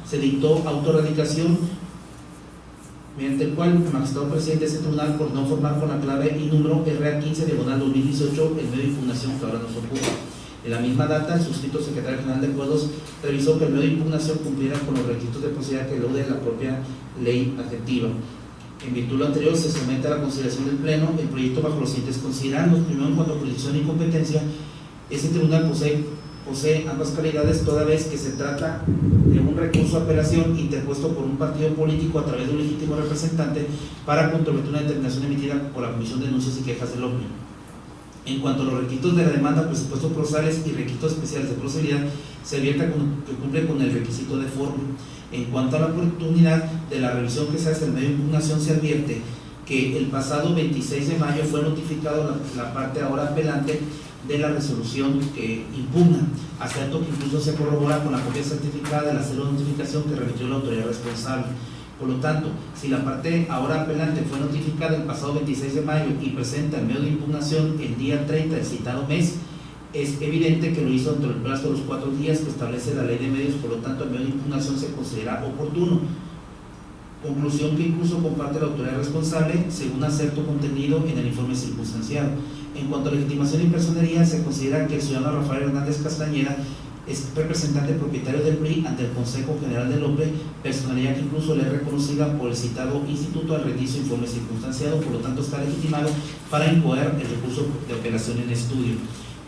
se dictó autorradicación mediante el cual el magistrado presidente de este tribunal por no formar con la clave y número RA-15/2018 el medio de impugnación que ahora nos ocupa. En la misma data, el suscrito secretario general de Acuerdos revisó que el medio de impugnación cumpliera con los requisitos de procedimiento que alude a la propia ley adjetiva. En virtud de lo anterior, se somete a la consideración del Pleno el proyecto bajo los siguientes considerandos. Primero, en cuanto a jurisdicción y competencia, este tribunal posee ambas calidades, toda vez que se trata de un recurso de apelación interpuesto por un partido político a través de un legítimo representante para controvertir una determinación emitida por la Comisión de Denuncias y Quejas del OPLE. En cuanto a los requisitos de la demanda, presupuestos procesales y requisitos especiales de procedibilidad, se advierte que cumple con el requisito de forma. En cuanto a la oportunidad de la revisión que se hace del medio de impugnación, se advierte que el pasado 26 de mayo fue notificado la parte ahora apelante de la resolución que impugna, hasta esto que incluso se corrobora con la copia certificada de la célula de notificación que remitió la autoridad responsable. Por lo tanto, si la parte ahora apelante fue notificada el pasado 26 de mayo y presenta el medio de impugnación el día 30 del citado mes, es evidente que lo hizo dentro del plazo de los 4 días que establece la ley de medios, por lo tanto el medio de impugnación se considera oportuno. Conclusión que incluso comparte la autoridad responsable según acerto contenido en el informe circunstanciado. En cuanto a legitimación y personería, se considera que el ciudadano Rafael Hernández Castañeda es representante propietario del PRI ante el Consejo General del OPLE, personalidad que incluso le es reconocida por el citado instituto al rendir su informe circunstanciado, por lo tanto está legitimado para incoar el recurso de apelación en estudio.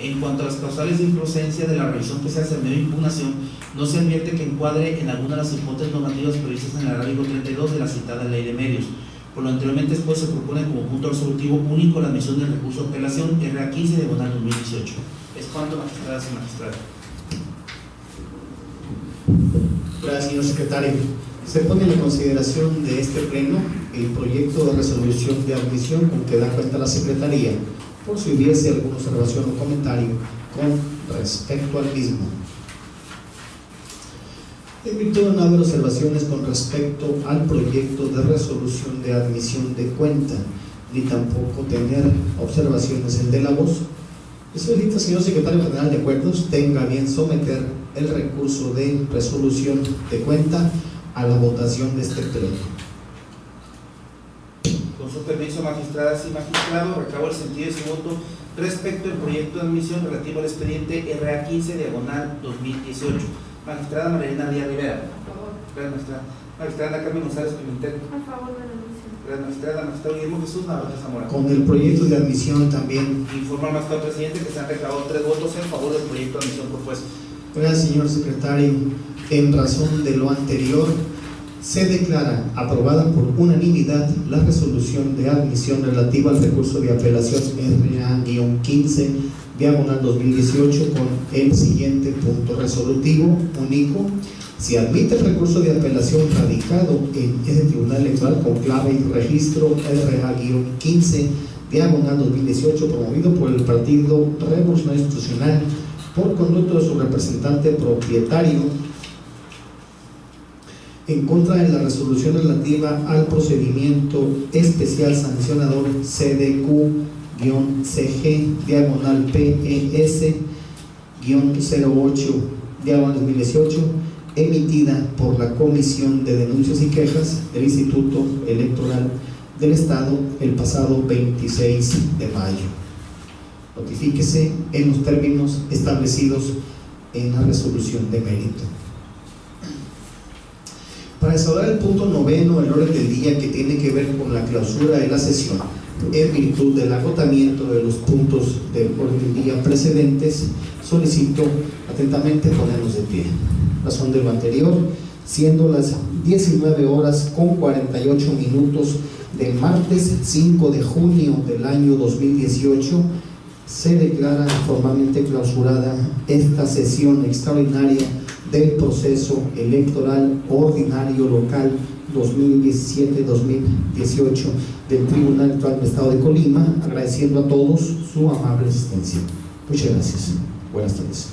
En cuanto a las causales de improcedencia de la revisión que se hace en medio de impugnación, no se advierte que encuadre en alguna de las hipótesis normativas previstas en el artículo 32 de la citada ley de medios. Por lo anteriormente después se propone como punto resolutivo único la admisión del recurso de apelación RA-15/2018. Es cuanto, magistradas y magistrados. Gracias, señor secretario. Se pone en la consideración de este pleno el proyecto de resolución de admisión con que da cuenta la Secretaría, por si hubiese alguna observación o comentario con respecto al mismo. En virtud de no haber observaciones con respecto al proyecto de resolución de admisión de cuenta, ni tampoco tener observaciones en de la voz, le solicito, señor Secretario General de Acuerdos, tenga bien someter el recurso de resolución de cuenta a la votación de este pleno. Con su permiso, magistradas y magistrados, recabo el sentido de su voto respecto al proyecto de admisión relativo al expediente RA 15/2018. Magistrada Marilena Díaz Rivera. A favor. Gracias, magistrada. Magistrada Ana Carmen González Pimentel. A favor de la admisión. Gracias, magistrada. Magistrado Guillermo Jesús Navarro Zamora. Con el proyecto de admisión también. Informa al magistrado presidente que se han recabado 3 votos en favor del proyecto de admisión propuesto. Gracias, señor secretario. En razón de lo anterior, se declara aprobada por unanimidad la resolución de admisión relativa al recurso de apelación RA-15/2018 con el siguiente punto resolutivo único. Se admite el recurso de apelación radicado en ese Tribunal Electoral con clave y registro RA-15/2018 promovido por el Partido Revolucionario Institucional por conducto de su representante propietario en contra de la resolución relativa al procedimiento especial sancionador CDQ-CG-PES-08-2018 emitida por la Comisión de Denuncias y Quejas del Instituto Electoral del Estado el pasado 26 de mayo. Notifíquese en los términos establecidos en la resolución de mérito. Para desarrollar el punto noveno del orden del día, que tiene que ver con la clausura de la sesión, en virtud del agotamiento de los puntos del orden del día precedentes, solicito atentamente ponernos de pie. Razón de lo anterior, siendo las 19:48 del martes 5 de junio del año 2018, se declara formalmente clausurada esta sesión extraordinaria del proceso electoral ordinario local 2017-2018 del Tribunal Electoral del Estado de Colima, agradeciendo a todos su amable asistencia. Muchas gracias. Buenas tardes.